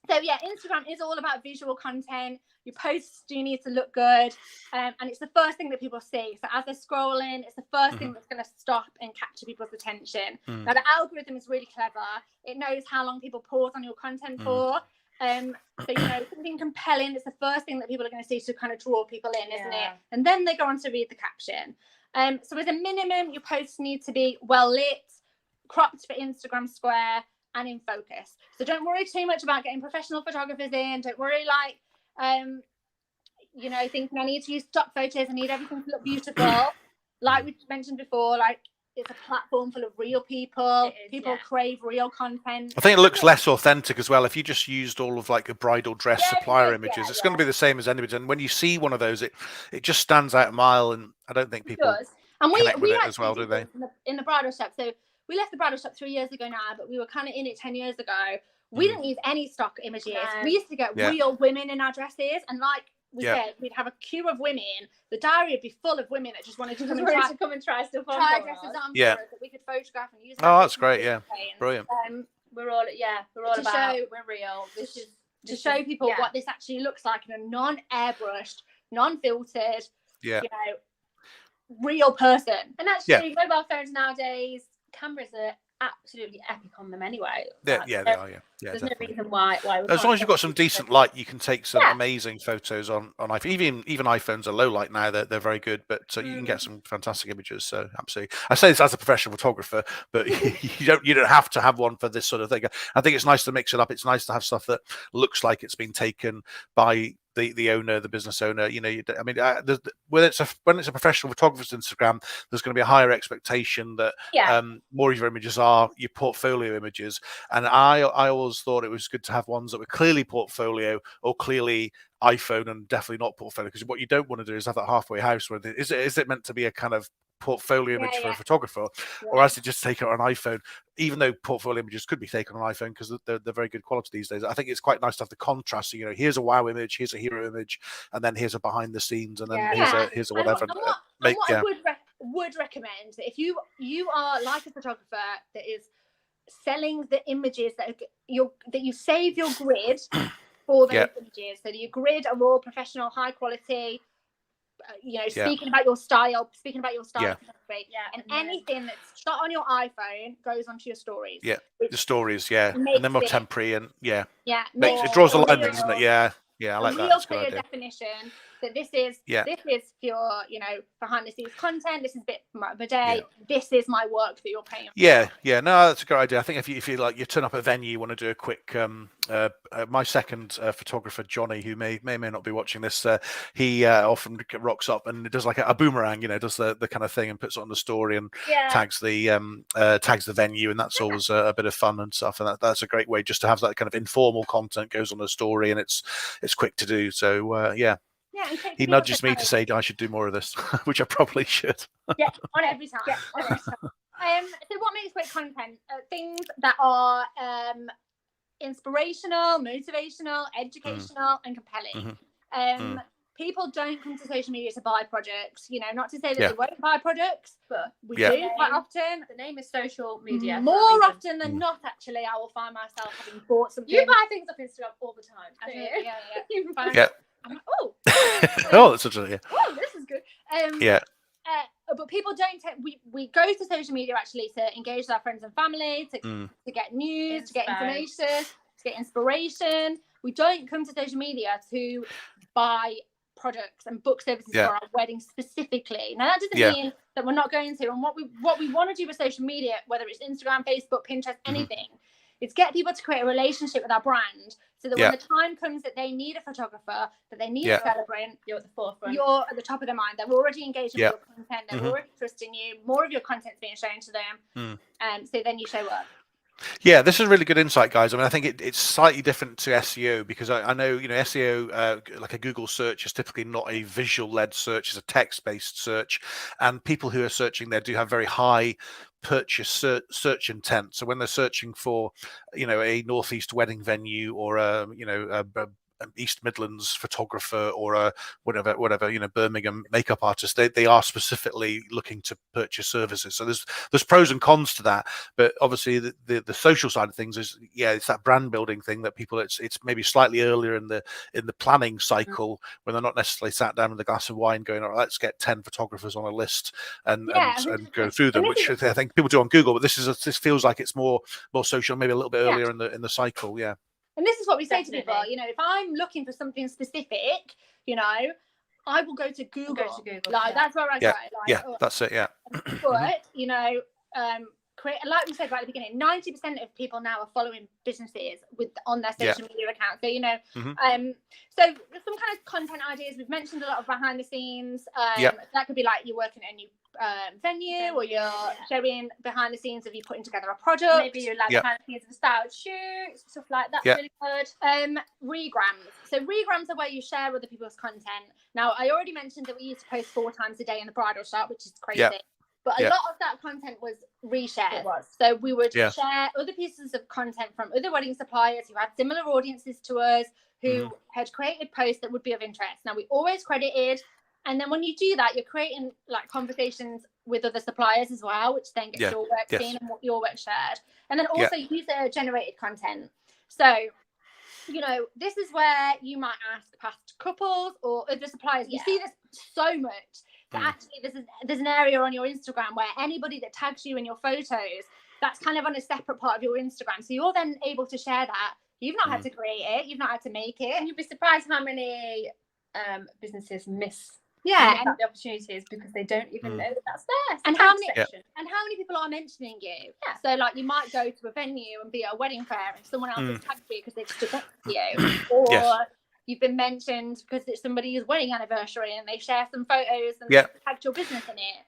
So Instagram is all about visual content. Your posts do need to look good, and it's the first thing that people see. So as they're scrolling, it's the first thing that's going to stop and capture people's attention. Now the algorithm is really clever. It knows how long people pause on your content for. So something compelling is the first thing that people are going to see to kind of draw people in, isn't it? And then they go on to read the caption. So as a minimum, your posts need to be well lit, cropped for Instagram Square, and in focus. So don't worry too much about getting professional photographers in. Don't worry thinking I need to use stock photos, I need everything to look beautiful. Like we mentioned before, like, it's a platform full of real people. People crave real content. I think it looks less authentic as well. If you just used all of like a bridal dress supplier images, it's going to be the same as anybody. And when you see one of those, it just stands out a mile. And I don't think people connect with it as well, do they? In the bridal shop. So we left the bridal shop 3 years ago now, but we were kind of in it 10 years ago. We didn't use any stock images. We used to get real women in our dresses, and like we said, we'd have a queue of women. The diary would be full of women that just wanted to come and try stuff on, try dresses on for us that we could photograph and use. Oh, that's great! Yeah, brilliant. We're all about we're real. This is to show people what this actually looks like in a non-airbrushed, non-filtered, real person. And actually, mobile phones nowadays, cameras are absolutely epic on them anyway. They are. There's no reason why as long as you've got some decent light, you can take some amazing photos on iPhone. Even iPhones are low light now. They're very good, but you can get some fantastic images. So absolutely, I say this as a professional photographer, but you don't have to have one for this sort of thing. I think it's nice to mix it up. It's nice to have stuff that looks like it's been taken by the owner, the business owner. When it's a professional photographer's Instagram, there's going to be a higher expectation that more of your images are your portfolio images. And I always thought it was good to have ones that were clearly portfolio or clearly iPhone, and definitely not portfolio, because what you don't want to do is have that halfway house where is it meant to be a kind of portfolio image for a photographer, or has to just take it on an iPhone, even though portfolio images could be taken on an iPhone because they're very good quality these days. I think it's quite nice to have the contrast. So, here's a wow image, here's a hero image, and then here's a behind the scenes, and then here's a whatever. I would recommend that if you are like a photographer that is selling the images that you save your grid for those images. So your grid are all professional, high quality. Speaking about your style, and anything that's shot on your iPhone goes onto your stories. The stories, and they're more temporary, and it draws the line, doesn't it? I like that. Real clear definition that this is your behind the scenes content. This is a bit of a day. This is my work that you're paying for. No, that's a great idea. I think if you like, you turn up at a venue, you want to do a quick my second photographer, Johnny, who may not be watching this, he often rocks up and does like a boomerang, does the kind of thing and puts it on the story and tags the venue, and that's always a bit of fun and stuff. And that's a great way just to have that kind of informal content goes on a story, and it's quick to do. So he nudges me to say I should do more of this, which I probably should. On every time. So what makes great content? Things that are inspirational, motivational, educational, and compelling. People don't come to social media to buy products. Not to say that they won't buy products, but we do quite often. The name is social media. More often than not, actually, I will find myself having bought something. You buy things off Instagram all the time. Oh, that's such a oh, this is good. But people don't. We go to social media actually to engage with our friends and family, to get news, to get information, to get inspiration. We don't come to social media to buy products and book services for our wedding specifically. Now that doesn't mean that we're not going to. And what we want to do with social media, whether it's Instagram, Facebook, Pinterest, anything, is get people to create a relationship with our brand, so that when the time comes that they need a photographer, that they need a celebrant, you're at the forefront. You're at the top of their mind. They're already engaging with your content. They're already trusting you. More of your content's being shown to them. So then you show up. Yeah, this is a really good insight, guys. I mean, I think it's slightly different to SEO, because I know, SEO, like a Google search, is typically not a visual-led search, it's a text-based search. And people who are searching there do have very high purchase search intent. So when they're searching for, a Northeast wedding venue, or a East Midlands photographer, or a whatever, Birmingham makeup artist, they are specifically looking to purchase services. So there's pros and cons to that, but obviously the social side of things is it's that brand building thing that people, it's maybe slightly earlier in the planning cycle, when they're not necessarily sat down with a glass of wine going, all right, let's get 10 photographers on a list and go through them, which I think people do on Google. But this feels like it's more social, maybe a little bit earlier in the cycle. And this is what we say to people, if I'm looking for something specific, I will go to Google. That's where I go. That's it. But, create, like we said right at the beginning, 90% of people now are following businesses on their social media account. So, so some kind of content ideas. We've mentioned a lot of behind the scenes. That could be like you're working at a new venue, or you're showing behind the scenes of you putting together a product. Maybe you're like behind the scenes of a styled shoot, stuff like that. Really good. Regrams. So regrams are where you share other people's content. Now, I already mentioned that we used to post 4 times a day in the bridal shop, which is crazy. But a lot of that content was reshared. So we would share other pieces of content from other wedding suppliers who had similar audiences to us, who had created posts that would be of interest. Now, we always credited. And then when you do that, you're creating like conversations with other suppliers as well, which then gets your work seen and your work shared. And then also user-generated content. So, this is where you might ask past couples or other suppliers. You see this so much. But actually, there's an area on your Instagram where anybody that tags you in your photos, that's kind of on a separate part of your Instagram. So you're then able to share that. You've not had to create it. You've not had to make it. And you'd be surprised how many businesses miss the opportunities because they don't even know that that's there. And how many people are mentioning you? So like you might go to a venue and be at a wedding fair and someone else has tagged you because they've stood next to you, or you've been mentioned because it's somebody's wedding anniversary and they share some photos and tagged your business in it.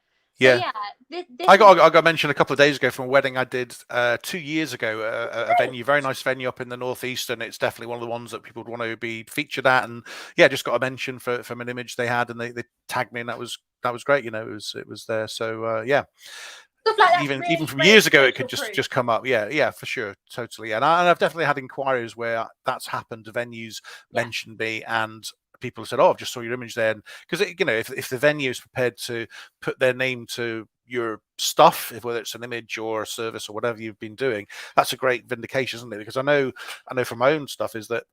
I got mentioned a couple of days ago from a wedding I did 2 years ago, a venue, very nice venue up in the Northeast, and it's definitely one of the ones that people would want to be featured at. And just got a mention from an image they had, and they tagged me, and that was great. It was there. So Stuff like that even from years ago, it could just come up. For sure, totally. And I've definitely had inquiries where that's happened. Venues mentioned me, and people have said, "Oh, I've just saw your image there." Because if the venue is prepared to put their name to your stuff, whether it's an image or a service or whatever you've been doing, that's a great vindication, isn't it? Because I know from my own stuff is that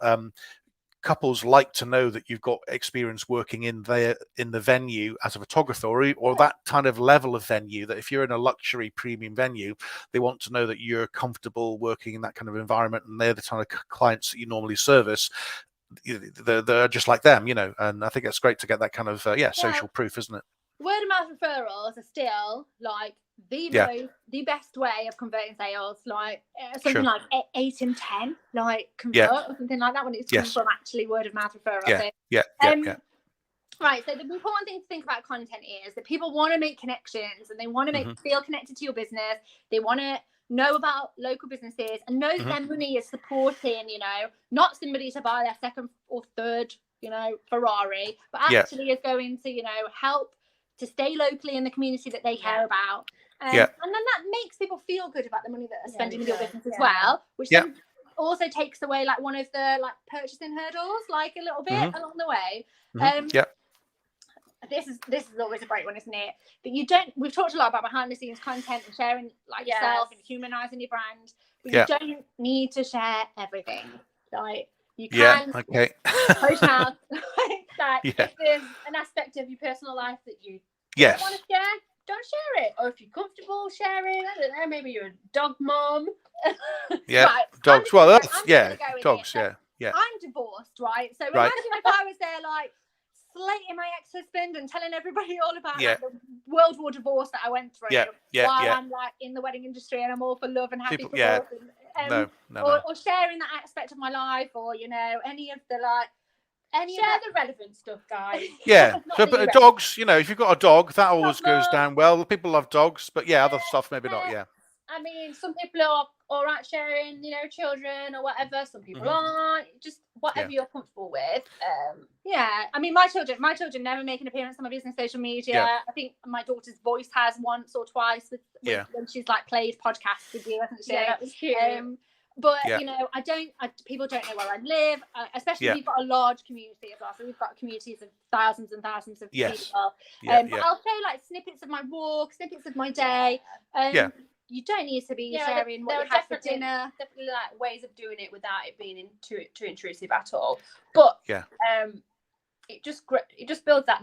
couples like to know that you've got experience working in the venue as a photographer, or that kind of level of venue, that if you're in a luxury premium venue, they want to know that you're comfortable working in that kind of environment, and they're the kind of clients that you normally service. They're just like them, and I think it's great to get that kind of social proof, isn't it? Word of mouth referrals are still like the best way of converting sales, like something like 8 in 10 like convert or something like that when it's coming from actually word of mouth referrals. Right, so the important thing to think about content is that people want to make connections, and they want to feel connected to your business. They want to know about local businesses and know that their money is supporting, not somebody to buy their second or third, Ferrari, but actually is going to, help to stay locally in the community that they care about. And then that makes people feel good about the money that they're spending with your business as well, which then also takes away like one of the like purchasing hurdles, like a little bit along the way. This is always a great one, isn't it? That we've talked a lot about behind the scenes content and sharing like yourself and humanizing your brand, but you don't need to share everything. Like you can post out if there's an aspect of your personal life that you don't want to share, don't share it. Or if you're comfortable sharing, I don't know, maybe you're a dog mom. Dogs. Well, that's dogs. I'm divorced, right? So imagine if I was there like slating my ex-husband and telling everybody all about like, the World War divorce that I went through while I'm like in the wedding industry and I'm all for love and happy for love. Or sharing that aspect of my life, or any of the like share the relevant stuff, guys. But dogs, if you've got a dog, that always goes down well. People love dogs, but other stuff maybe not. I mean, some people are all right sharing, children or whatever. Some people aren't. Just whatever you're comfortable with. I mean, my children never make an appearance on my business social media. I think my daughter's voice has once or twice with when she's like played podcasts with you, hasn't she? Yeah, that was cute. But people don't know where I live, especially we've got a large community as well. So we've got communities of thousands and thousands of people. But I'll show like snippets of my walk, snippets of my day. You don't need to be sharing what you had for dinner. Definitely like ways of doing it without it being too intrusive at all. But it just builds that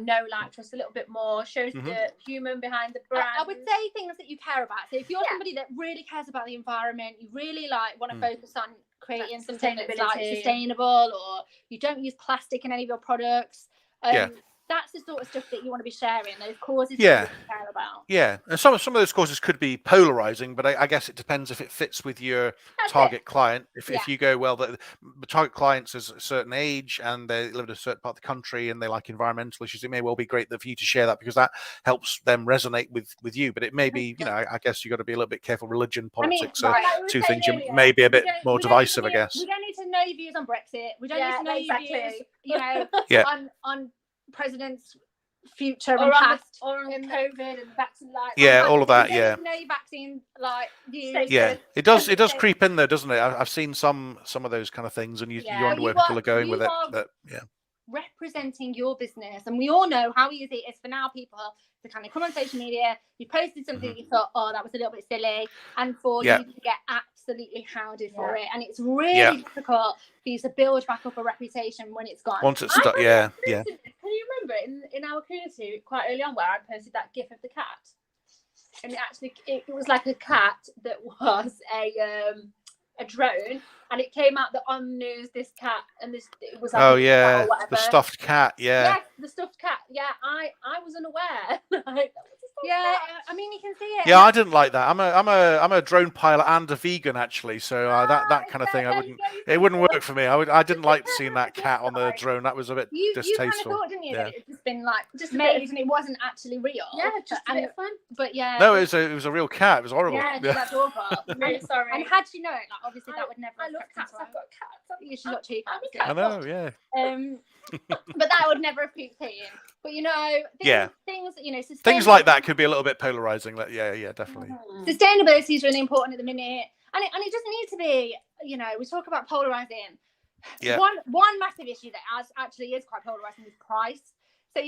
trust a little bit more, shows the human behind the brand. I would say things that you care about. So if you're somebody that really cares about the environment, you really want to focus on creating something that's like sustainable, or you don't use plastic in any of your products. That's the sort of stuff that you want to be sharing, those causes that you care about. And some of those causes could be polarizing, but I guess it depends if it fits with your target client. If you go, well, the target clients is a certain age and they live in a certain part of the country and they like environmental issues, it may well be great for you to share that because that helps them resonate with you. But it may be, I guess you've got to be a little bit careful. Religion, politics are two things you may be a bit more divisive, I guess. We don't need to know your views on Brexit. We don't need to know your views, on president's future and past, or on COVID and vaccine, all of that. No vaccine, views. It does creep in there, doesn't it? I've seen some of those kind of things, and you wonder where people are going with it. But representing your business, and we all know how easy it is for now people to kind of come on social media, you posted something you thought, oh, that was a little bit silly, and for you to get absolutely hounded for it, and it's really difficult for you to build back up a reputation when it's gone. Once it's stuck, Can you remember in our community quite early on where I posted that gif of the cat, and it was like a cat that was a drone, and it came out that on news this cat, and this it was like the stuffed cat, the stuffed cat. I was unaware. I mean, you can see it. I didn't like that. I'm a drone pilot and a vegan actually, so that kind of thing it wouldn't work for me. I didn't like seeing that cat on the drone. That was a bit distasteful. You kind of thought, didn't you, that it had just been just made and it wasn't actually real. Just a bit of fun. But no, it was a real cat. It was horrible. That's awful. I'm really sorry. And had she known, obviously that would never. I love cats. I've got cats. She's got two cats. I know, but that would never have peaked in. But things like that could be a little bit polarizing. Definitely. Sustainability is really important at the minute, and it doesn't need to be. We talk about polarizing. One massive issue that actually is quite polarizing is price. So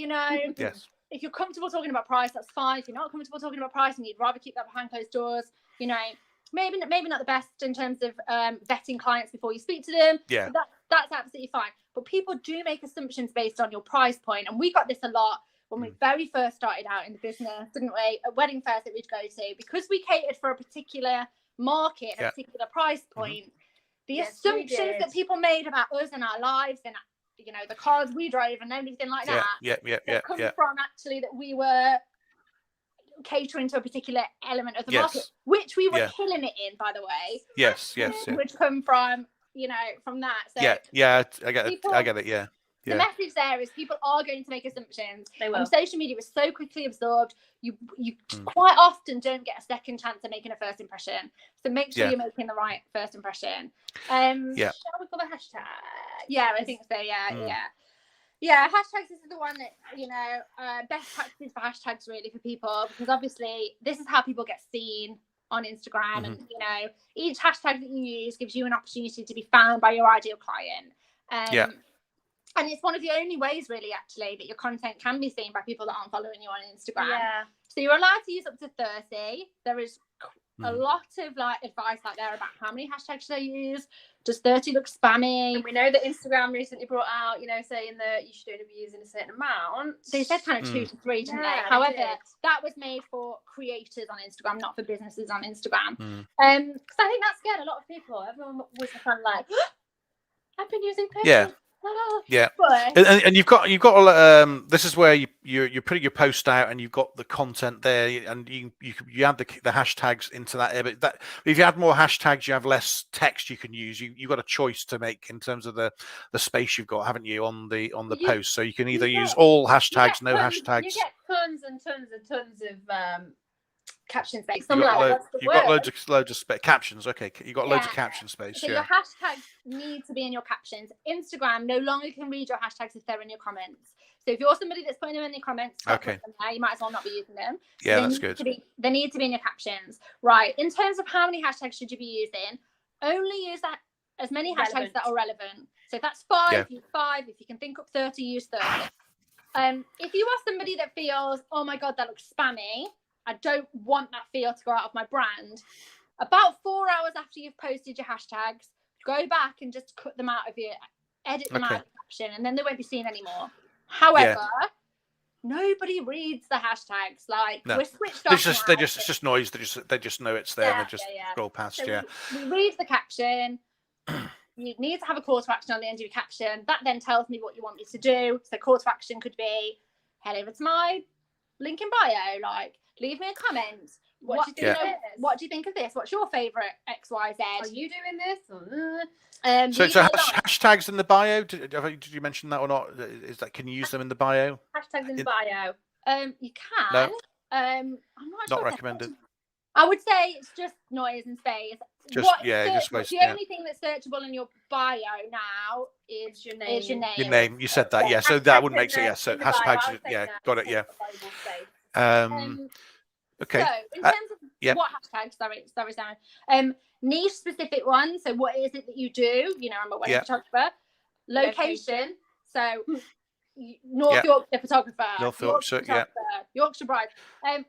if you're comfortable talking about price, that's fine. If you're not comfortable talking about price and you'd rather keep that behind closed doors, maybe not the best in terms of vetting clients before you speak to them. that's absolutely fine. But people do make assumptions based on your price point, and we got this a lot when we very first started out in the business, didn't we? At wedding fairs that we'd go to, because we catered for a particular market, a particular price point. The assumptions that people made about us and our lives and, you know, the cars we drove and everything like that. Come from actually that we were catering to a particular element of the market, which we were killing it in, by the way. Yes. Which come from, you know, from that. So I get it. The message there is people are going to make assumptions. They will. And social media is so quickly absorbed. You quite often don't get a second chance at making a first impression. So make sure you're making the right first impression. Shall we call the hashtag? Yeah, I think so. Yeah, hashtags is the one that, you know, best practices for hashtags really for people, because obviously this is how people get seen on Instagram, and you know, each hashtag that you use gives you an opportunity to be found by your ideal client. And it's one of the only ways really actually that your content can be seen by people that aren't following you on Instagram. So you're allowed to use up to 30. There is a lot of like advice out there about how many hashtags they use. Does 30 look spammy? And we know that Instagram recently brought out, you know, saying that you should only be using a certain amount. They said kind of 2 to 3, didn't they? However, that was made for creators on Instagram, not for businesses on Instagram. Because I think that scared a lot of people. Everyone was kind of like, I've been using pictures. And you've got this is where you're putting your post out, and you've got the content there, and you add the hashtags into that. But that if you add more hashtags, you have less text you can use. You've got a choice to make in terms of the space you've got, haven't you, on the post? So you can either use all hashtags, no hashtags. You get tons and tons and tons of caption space. You've got loads of captions. Okay, you've got loads of caption space. So your hashtags need to be in your captions. Instagram no longer can read your hashtags if they're in your comments. So if you're somebody that's putting them in your comments, you might as well not be using them. Yeah, that's good. They need to be in your captions. Right. In terms of how many hashtags should you be using, only use that as many hashtags that are relevant. So if that's 5, use 5. If you can think up 30, use 30. If you are somebody that feels, oh my God, that looks spammy, I don't want that feel to go out of my brand, about 4 hours after you've posted your hashtags, go back and just cut them out of your, edit them out of the caption, and then they won't be seen anymore. However, nobody reads the hashtags. Like, we're switched off. It's just noise. They just know it's there, and they just scroll past. So we read the caption. You need to have a call to action on the end of your caption. That then tells me what you want me to do. So call to action could be, head over to my link in bio, like, leave me a comment. What do you think of this? What's your favourite XYZ? Are you doing this? So hashtags in the bio. Did you mention that or not? Is that, can you use them in the bio? Hashtags in the bio. You can. No. I'm not recommended. I would say it's just noise and space. Just space. The only thing that's searchable in your bio now is your name. Your name. You said that. Yeah. So that wouldn't make sense. So hashtags. Yeah. Got it. Yeah. Okay. So in terms of what hashtags, sorry, Simon. Niche specific ones. So what is it that you do? You know, I'm a wedding photographer. Location. So North Yorkshire photographer. North Yorkshire, Yorkshire bride.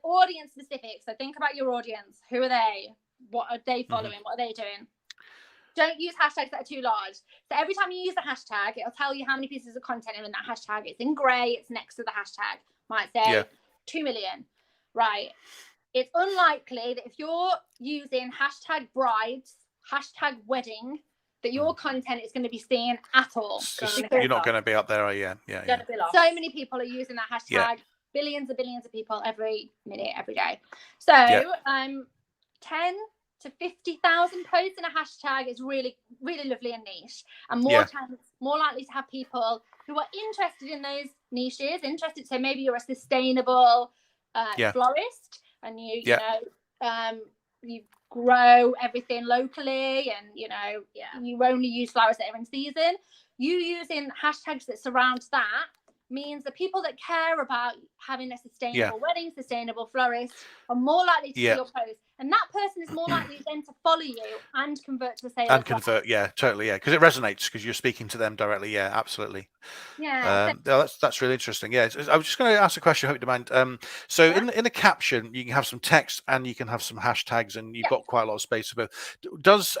Audience specific. So think about your audience. Who are they? What are they following? What are they doing? Don't use hashtags that are too large. So every time you use the hashtag, it'll tell you how many pieces of content are in that hashtag. It's in grey. It's next to the hashtag. Might say 2 million. Right. It's unlikely that if you're using hashtag brides, hashtag wedding, that your content is going to be seen at all. You're not going to be up there, are you? Yeah. So many people are using that hashtag. Billions and billions of people every minute, every day. So 10 to 50,000 posts in a hashtag is really, really lovely and niche. And more likely to have people who are interested in those niches, so maybe you're a sustainable florist, and you grow everything locally, and you only use flowers that are in season. You using hashtags that surround that means the people that care about having a sustainable wedding, sustainable florist, are more likely to see your post, and that person is more likely then to follow you and convert to a sale. And convert, totally, because it resonates because you're speaking to them directly. Absolutely. That's really interesting. I was just going to ask a question. I hope you don't mind. So in a caption, you can have some text and you can have some hashtags, and you've got quite a lot of space for both. Does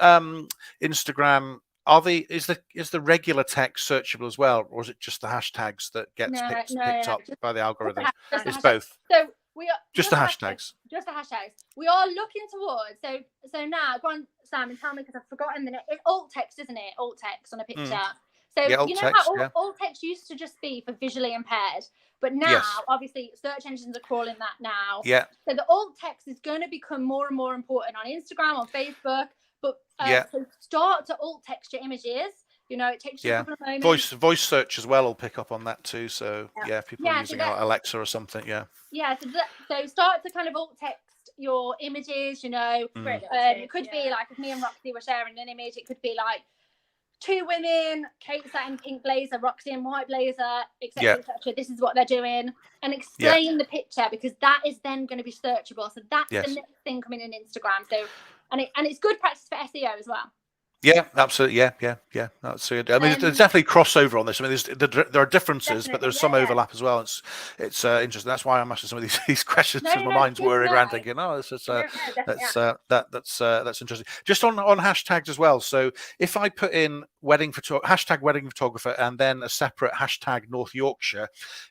Instagram is the regular text searchable as well, or is it just the hashtags that gets picked up by the algorithm? It's both. So we are just the hashtags. Just the hashtags. We are looking towards. So now, go on, Sam, and tell me, because I've forgotten the name. It's alt text, isn't it? Alt text on a picture. So you know how alt text used to just be for visually impaired, but now obviously search engines are crawling that now. Yeah. So the alt text is going to become more and more important on Instagram, on Facebook. But so start to alt text your images. You know, it takes you a couple of moments. Voice search as well will pick up on that too. So people are using Alexa or something. Yeah. So start to kind of alt text your images. You know, it could be like if me and Roxy were sharing an image, it could be like 2 women, Kate sat in pink blazer, Roxy in white blazer, etc., etc. This is what they're doing, and explain the picture, because that is then going to be searchable. So that's the next thing coming in Instagram. So, and it's good practice for SEO as well. Yeah, absolutely. Yeah. That's good. I mean, there's definitely crossover on this. I mean, there are differences, but there's some overlap as well. It's interesting. That's why I'm asking some of these questions. My mind's whirring around, thinking, that's interesting. Just on hashtags as well. So if I put in hashtag wedding photographer and then a separate hashtag North Yorkshire,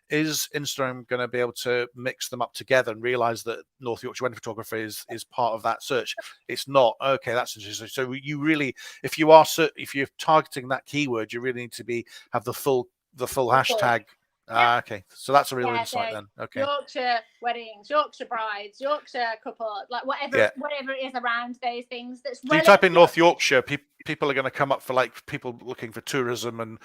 is Instagram going to be able to mix them up together and realize that North Yorkshire wedding photographer is part of that search? It's not. Okay, that's interesting. So you really, if you're targeting that keyword, you really need to have the full hashtag. Okay, so that's a real insight then. Okay. Yorkshire weddings, Yorkshire brides, Yorkshire couple, like whatever it is around those things. That's you type in North Yorkshire, people are going to come up for like people looking for tourism, and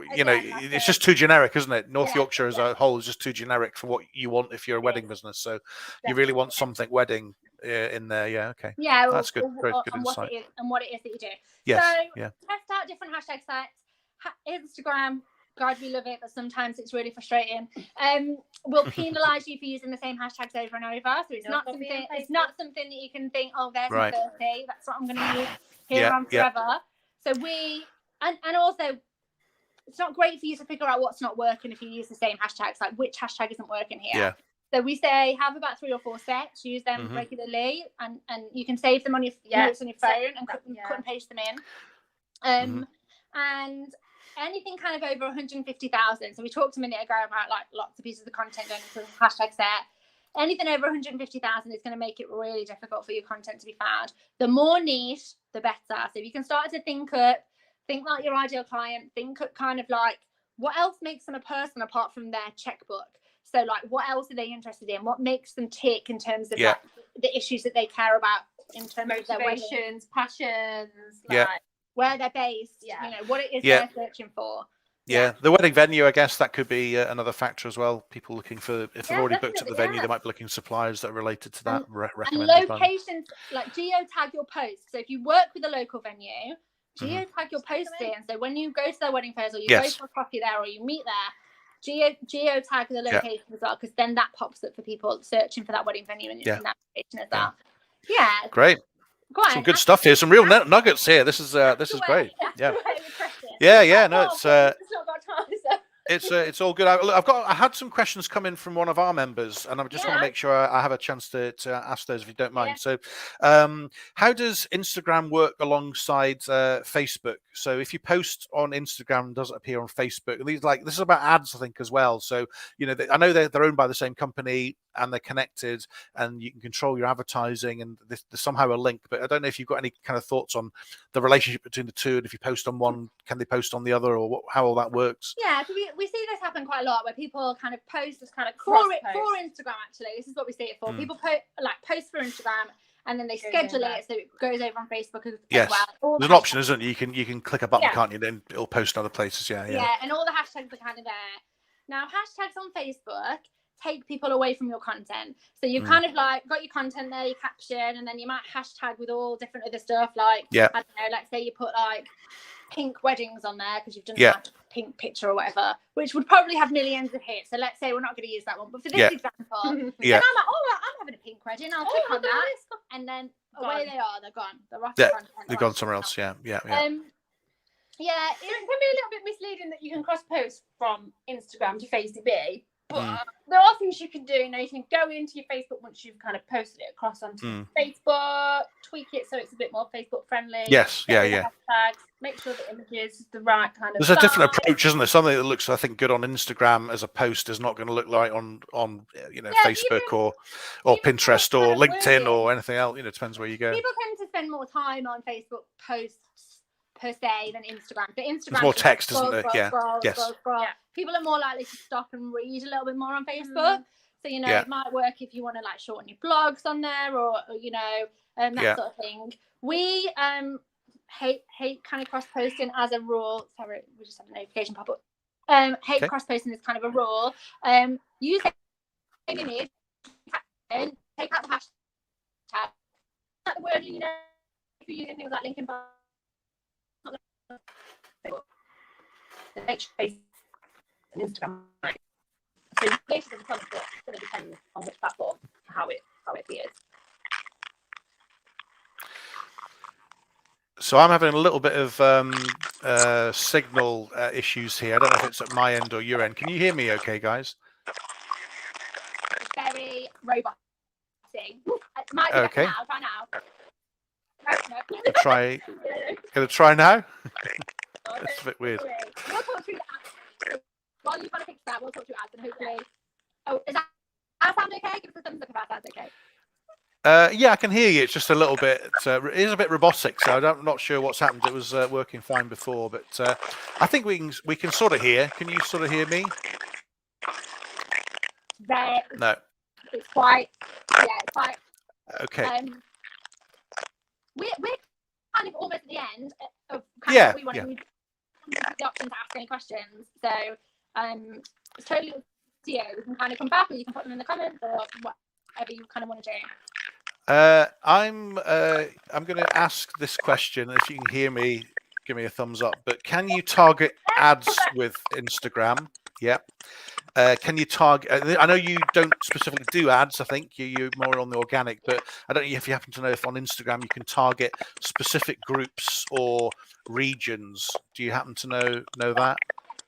it's just too generic, isn't it? North Yorkshire as a whole is just too generic for what you want if you're a wedding business. So you really want something wedding in there. Okay. Yeah, that's good. Very good insight. What it is that you do. Yes. So test out different hashtag sites. Instagram. God, we love it, but sometimes it's really frustrating. We'll penalise you for using the same hashtags over and over. So it's not something that you can think, oh, there's my 30. That's what I'm going to use here on forever. So and also, it's not great for you to figure out what's not working if you use the same hashtags. Like, which hashtag isn't working here? Yeah. So we say have about 3 or 4 sets, use them regularly, and you can save them on your notes on your phone and cut and paste them in. And anything kind of over 150,000. So we talked a minute ago about like lots of pieces of content going into the hashtag set. Anything over 150,000 is going to make it really difficult for your content to be found. The more niche, the better. So if you can start to think like your ideal client, think kind of like what else makes them a person apart from their checkbook. So like what else are they interested in? What makes them tick in terms of like, the issues that they care about in terms of their motivations, passions, where they're based, what it is they're searching for. Yeah, the wedding venue, I guess that could be another factor as well. People looking for, if they've already booked at the venue, they might be looking for suppliers that are related to that. And locations, like geotag your posts. So if you work with a local venue, geotag your posts in. So when you go to their wedding fairs, or you go for a coffee there, or you meet there, geotag the location as well, because then that pops up for people searching for that wedding venue in that location as well. Yeah. Great. Some good stuff here. Some real nuggets here. This is great. Yeah. No, it's all good. I had some questions come in from one of our members, and I just want to make sure I have a chance to ask those if you don't mind. So, how does Instagram work alongside Facebook? So, if you post on Instagram, does it appear on Facebook? This is about ads, I think, as well. So, I know they're owned by the same company and they're connected, and you can control your advertising, and there's somehow a link. But I don't know if you've got any kind of thoughts on the relationship between the two, and if you post on one, can they post on the other, or how all that works? Yeah, so we see this happen quite a lot, where people kind of post this kind of for Instagram. Actually, this is what we see it for. People post for Instagram, and then they schedule it so it goes over on Facebook as well. There's an option, isn't it? You can click a button, can't you? Then it'll post in other places. Yeah, and all the hashtags are kind of there. Now, hashtags on Facebook take people away from your content. So you've kind of like got your content there, your caption, and then you might hashtag with all different other stuff. Like, I don't know, let's say you put like pink weddings on there because you've done like a pink picture or whatever, which would probably have millions of hits. So let's say we're not going to use that one. But for this example, then I'm like, I'm having a pink wedding. I'll click on that. And then away they are. They're gone. They're off the content. They've gone somewhere else. Yeah. It can be a little bit misleading that you can cross post from Instagram to Facebook, but there are things you can do. You know, you can go into your Facebook once you've kind of posted it across onto Facebook, tweak it so it's a bit more Facebook friendly. Yes, yeah. Hashtags, make sure the images is the right kind of. There's a different approach, isn't there? Something that looks, I think, good on Instagram as a post is not going to look like on Facebook or Pinterest or LinkedIn or anything else. You know, it depends where you go. People tend to spend more time on Facebook posts per se than Instagram. But Instagram, there's more text, isn't there? Scroll. Yeah. People are more likely to stop and read a little bit more on Facebook. So, you know, it might work if you want to like shorten your blogs on there or you know, that sort of thing. We hate kind of cross posting as a rule. Sorry, we just had a notification pop up. Hate cross posting is kind of a rule. Use an image and take out the hashtag. The word, you know, if you're using things like Linkin Park. Instagram. So basically the content is going to depend on which platform, how it appears. So I'm having a little bit of signal issues here. I don't know if it's at my end or your end. Can you hear me okay, guys? Very robotic. Might be okay. Now. Try now. Gonna try now? That's a bit weird. We'll talk through the ads. While you kind of fix that, we'll talk through ads and hopefully. Oh, is that sound okay? Give us a thumbs up if that sounds okay. Yeah, I can hear you. It's just a little bit. It is a bit robotic, so I'm not sure what's happened. It was working fine before, but I think we can sort of hear. Can you sort of hear me? No. It's quite. Yeah, it's quite. Okay. We're kind of almost at the end of kind of what we want to do, the option to ask any questions. So it's totally up to you. We can kind of come back, or you can put them in the comments, or whatever you kind of want to do. I'm going to ask this question. If you can hear me, give me a thumbs up. But can you target ads with Instagram? Yeah. Can you target? I know you don't specifically do ads. I think you're more on the organic, but I don't know if you happen to know if on Instagram you can target specific groups or regions. Do you happen to know that?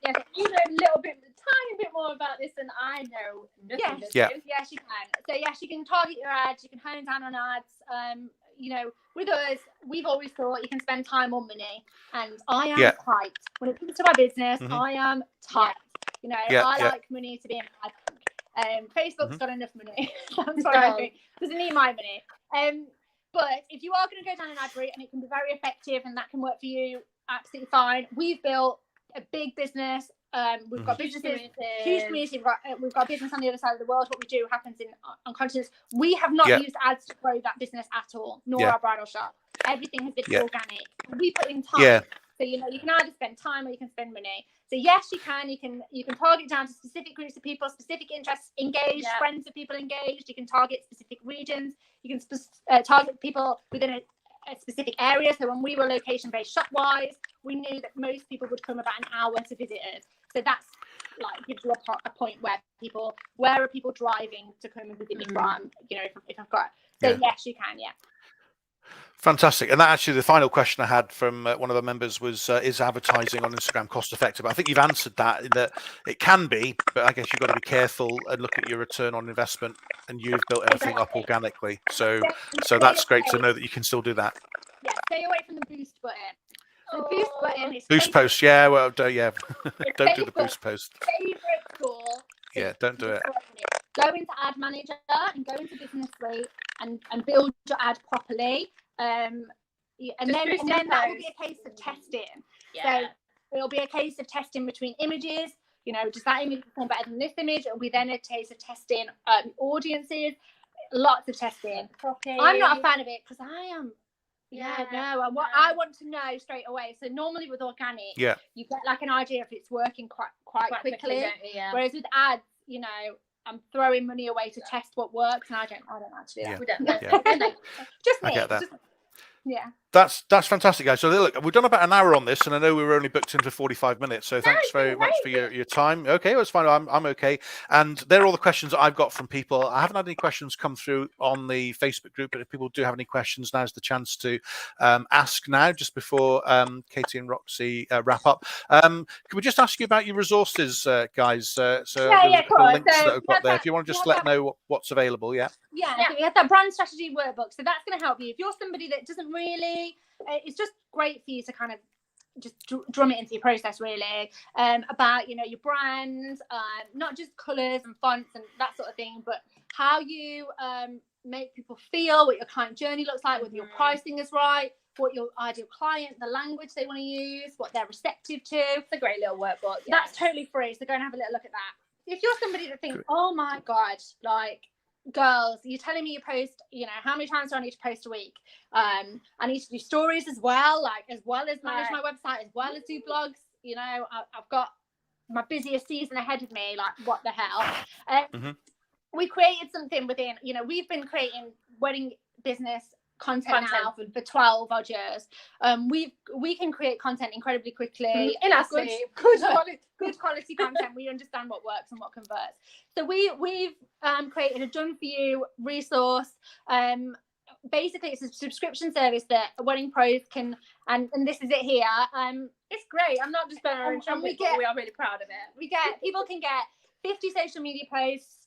Yes, you know a little bit, tiny bit more about this than I know. Yes, you can. So yes, you can target your ads. You can hone down on ads. You know, with us, we've always thought you can spend time or money, and I am tight when it comes to my business. I am tight. You know, I like money to be in my bank. Facebook's got enough money. That's what I think. Doesn't need my money. But if you are going to go down an ad route and it can be very effective and that can work for you, absolutely fine. We've built a big business. We've got businesses, huge community. We've got a business on the other side of the world. What we do happens on continents. We have not used ads to grow that business at all, nor our bridal shop. Everything has been organic. We put in time. So, you know, you can either spend time or you can spend money. So yes, you can. You can target down to specific groups of people, specific interests, engaged, friends of people engaged. You can target specific regions. You can target people within a specific area. So when we were location-based shop-wise, we knew that most people would come about an hour to visit us. So that's like gives you a point where are people driving to come and visit me from? You know, if I've got. So yes, you can. Yeah. Fantastic. And that actually, the final question I had from one of the members was, is advertising on Instagram cost effective? I think you've answered that in that it can be, but I guess you've got to be careful and look at your return on investment, and you've built everything up organically. So that's great to know that you can still do that. Yeah, stay away from the boost button. The boost button is boost post. Yeah, well, don't do the boost post. Favorite tool. Yeah, don't do it. Go into Ad Manager and go into Business Suite and build your ad properly. And then that will be a case of testing. So it'll be a case of testing between images. You know, does that image perform better than this image? It'll be then a case of testing audiences. Lots of testing. I'm not a fan of it because I am. I want to know straight away. So normally with organic, you get like an idea if it's working quite quickly. Whereas with ads, you know, I'm throwing money away to test what works, and I don't actually do that. We don't. Just me. I get that. That's fantastic, guys. So look, we've done about an hour on this, and I know we were only booked in for 45 minutes. So thanks very much for your time. Okay, well, it's fine. I'm okay. And they're all the questions that I've got from people. I haven't had any questions come through on the Facebook group, but if people do have any questions, now's the chance to ask now, just before Katie and Roxy wrap up. Can we just ask you about your resources, guys? So yeah, a couple of links so that I've got there. If you want to just let know what's available, yeah. Yeah, so we have that brand strategy workbook. So that's going to help you. If you're somebody that doesn't really, it's just great for you to kind of just drum it into your process, really, about, you know, your brand, not just colours and fonts and that sort of thing, but how you make people feel, what your client journey looks like, whether your pricing is right, what your ideal client, the language they want to use, what they're receptive to. It's a great little workbook. Yeah. That's totally free. So go and have a little look at that. If you're somebody that thinks, oh my God, like, girls, you're telling me you post, you know, how many times do I need to post a week? I need to do stories as well as manage my website, as well as do blogs. You know, I've got my busiest season ahead of me. Like, what the hell? We created something within, you know, we've been creating wedding business content now for 12 odd years. We can create content incredibly quickly in our good quality content. We understand what works and what converts. So we've created a done for you resource. Basically it's a subscription service that wedding pros can, and this is it here. It's great. I'm not just going around and we are really proud of it. People can get 50 social media posts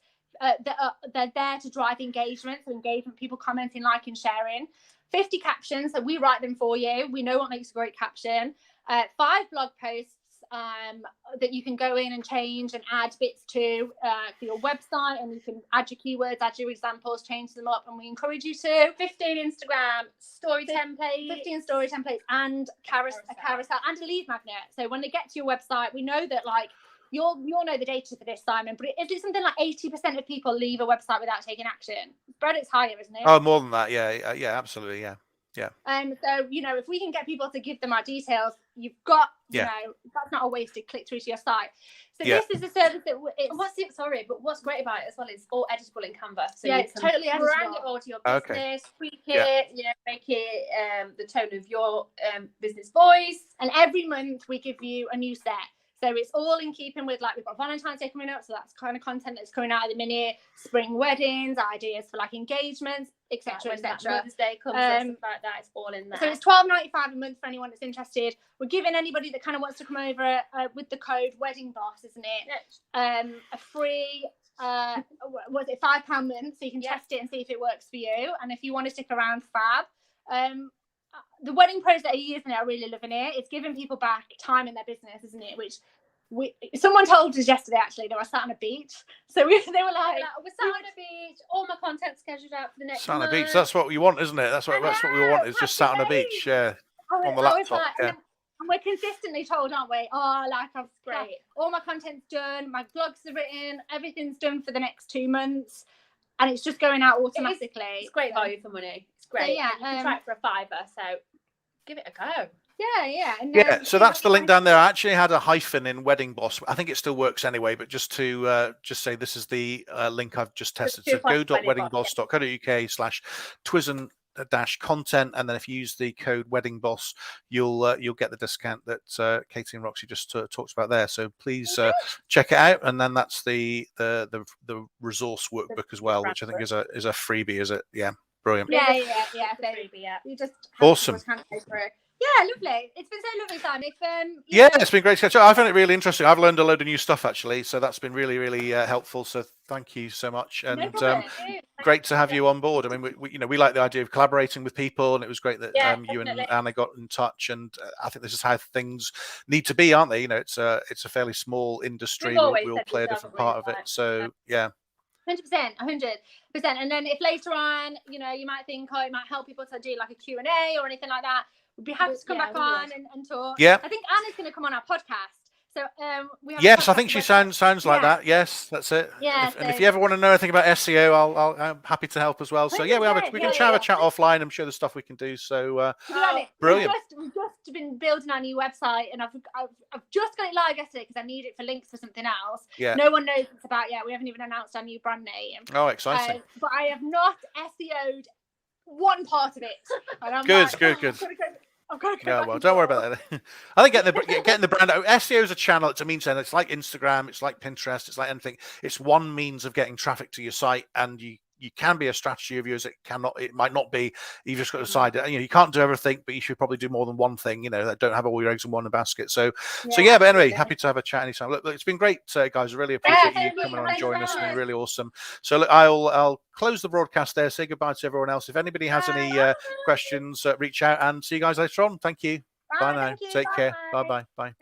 they're there to drive engagement, so engagement, people commenting, liking, sharing. 50 captions, so we write them for you. We know what makes a great caption. 5 blog posts that you can go in and change and add bits to for your website, and you can add your keywords, add your examples, change them up, and we encourage you to. 15 Instagram story templates. 15 story templates and a carousel and a lead magnet. So when they get to your website, we know that, like, you'll know the data for this, Simon, but is it something like 80% of people leave a website without taking action? But it's higher, isn't it? Oh, more than that. Yeah, absolutely. Yeah. So, you know, if we can get people to give them our details, you've got, you know, that's not a wasted click through to your site. So this is a service that what's great about it as well is all editable in Canva. So it's totally editable. Brand it all to your business, tweak it, you know, make it the tone of your business voice. And every month we give you a new set. So it's all in keeping with, like, we've got Valentine's Day coming up, so that's kind of content that's coming out at the minute. Spring weddings, ideas for, like, engagements, etc., etc. Mother's Day comes and stuff like that. It's all in there. So it's $12.95 a month for anyone that's interested. We're giving anybody that kind of wants to come over with the code Wedding Boss, isn't it? A free was it £5 month, so you can test it and see if it works for you. And if you want to stick around, fab. The wedding pros that are using it are really loving it. It's giving people back time in their business, isn't it? Which someone told us yesterday, actually, they were sat on a beach. So they were like, we're sat on a beach, all my content's scheduled out for the next month. Sat on a beach, that's what we want, isn't it? That's what we want, is just sat on a beach, on the laptop. And we're consistently told, aren't we? Oh, like, I've great. All my content's done, my blogs are written, everything's done for the next 2 months. And it's just going out automatically. It's great value for money. It's great. So, you can try it for a £5, so give it a go. Yeah. So that's the link down there. I actually had a hyphen in Wedding Boss. I think it still works anyway, but just to just say this is the link I've just tested. So go.weddingboss.co.uk/Twizen-content, and then if you use the code Wedding Boss, you'll get the discount that Katie and Roxy just talked about there. So please check it out, and then that's the resource workbook as well, which I think is a freebie. Is it? Yeah, brilliant. Yeah. Freebie, you just awesome. Yeah, lovely. It's been so lovely, Simon. It's been great to catch up. I found it really interesting. I've learned a load of new stuff, actually, so that's been really, really helpful. So thank you so much, and great to have you on board. I mean, we like the idea of collaborating with people, and it was great that you and Anna got in touch. And I think this is how things need to be, aren't they? You know, it's a fairly small industry. We all play a different part of it. So 100%. And then if later on, you know, you might think, it might help people to do like a Q&A or anything like that, we'd be happy to come back on and talk. Yeah. I think Anna's going to come on our podcast. So we have I think she sounds like that. Yes, that's it. Yeah. And if you ever want to know anything about SEO, I'm happy to help as well. So we can have a chat offline. I'm sure there's stuff we can do. So brilliant. We've just been building our new website, and I've just got it live yesterday because I need it for links for something else. Yeah. No one knows it's about yet. We haven't even announced our new brand name. Oh, exciting! But I have not SEO'd one part of it. And I'm Good, like, good, good. I've got to go Yeah, back well, and don't worry forth. about that. I think getting the brand out. SEO is a channel. It's a means, and it's like Instagram, it's like Pinterest, it's like anything. It's one means of getting traffic to your site, and you can be a strategy of yours. It might not be. You've just got to decide. You can't do everything, but you should probably do more than one thing. That don't have all your eggs in one basket. So yeah. But anyway, happy to have a chat anytime. Look, it's been great, guys. I really appreciate you coming on and joining us. It's been really awesome. So look, I'll close the broadcast there. Say goodbye to everyone else. If anybody has any questions, reach out, and see you guys later on. Thank you. Bye now. Take care. Bye.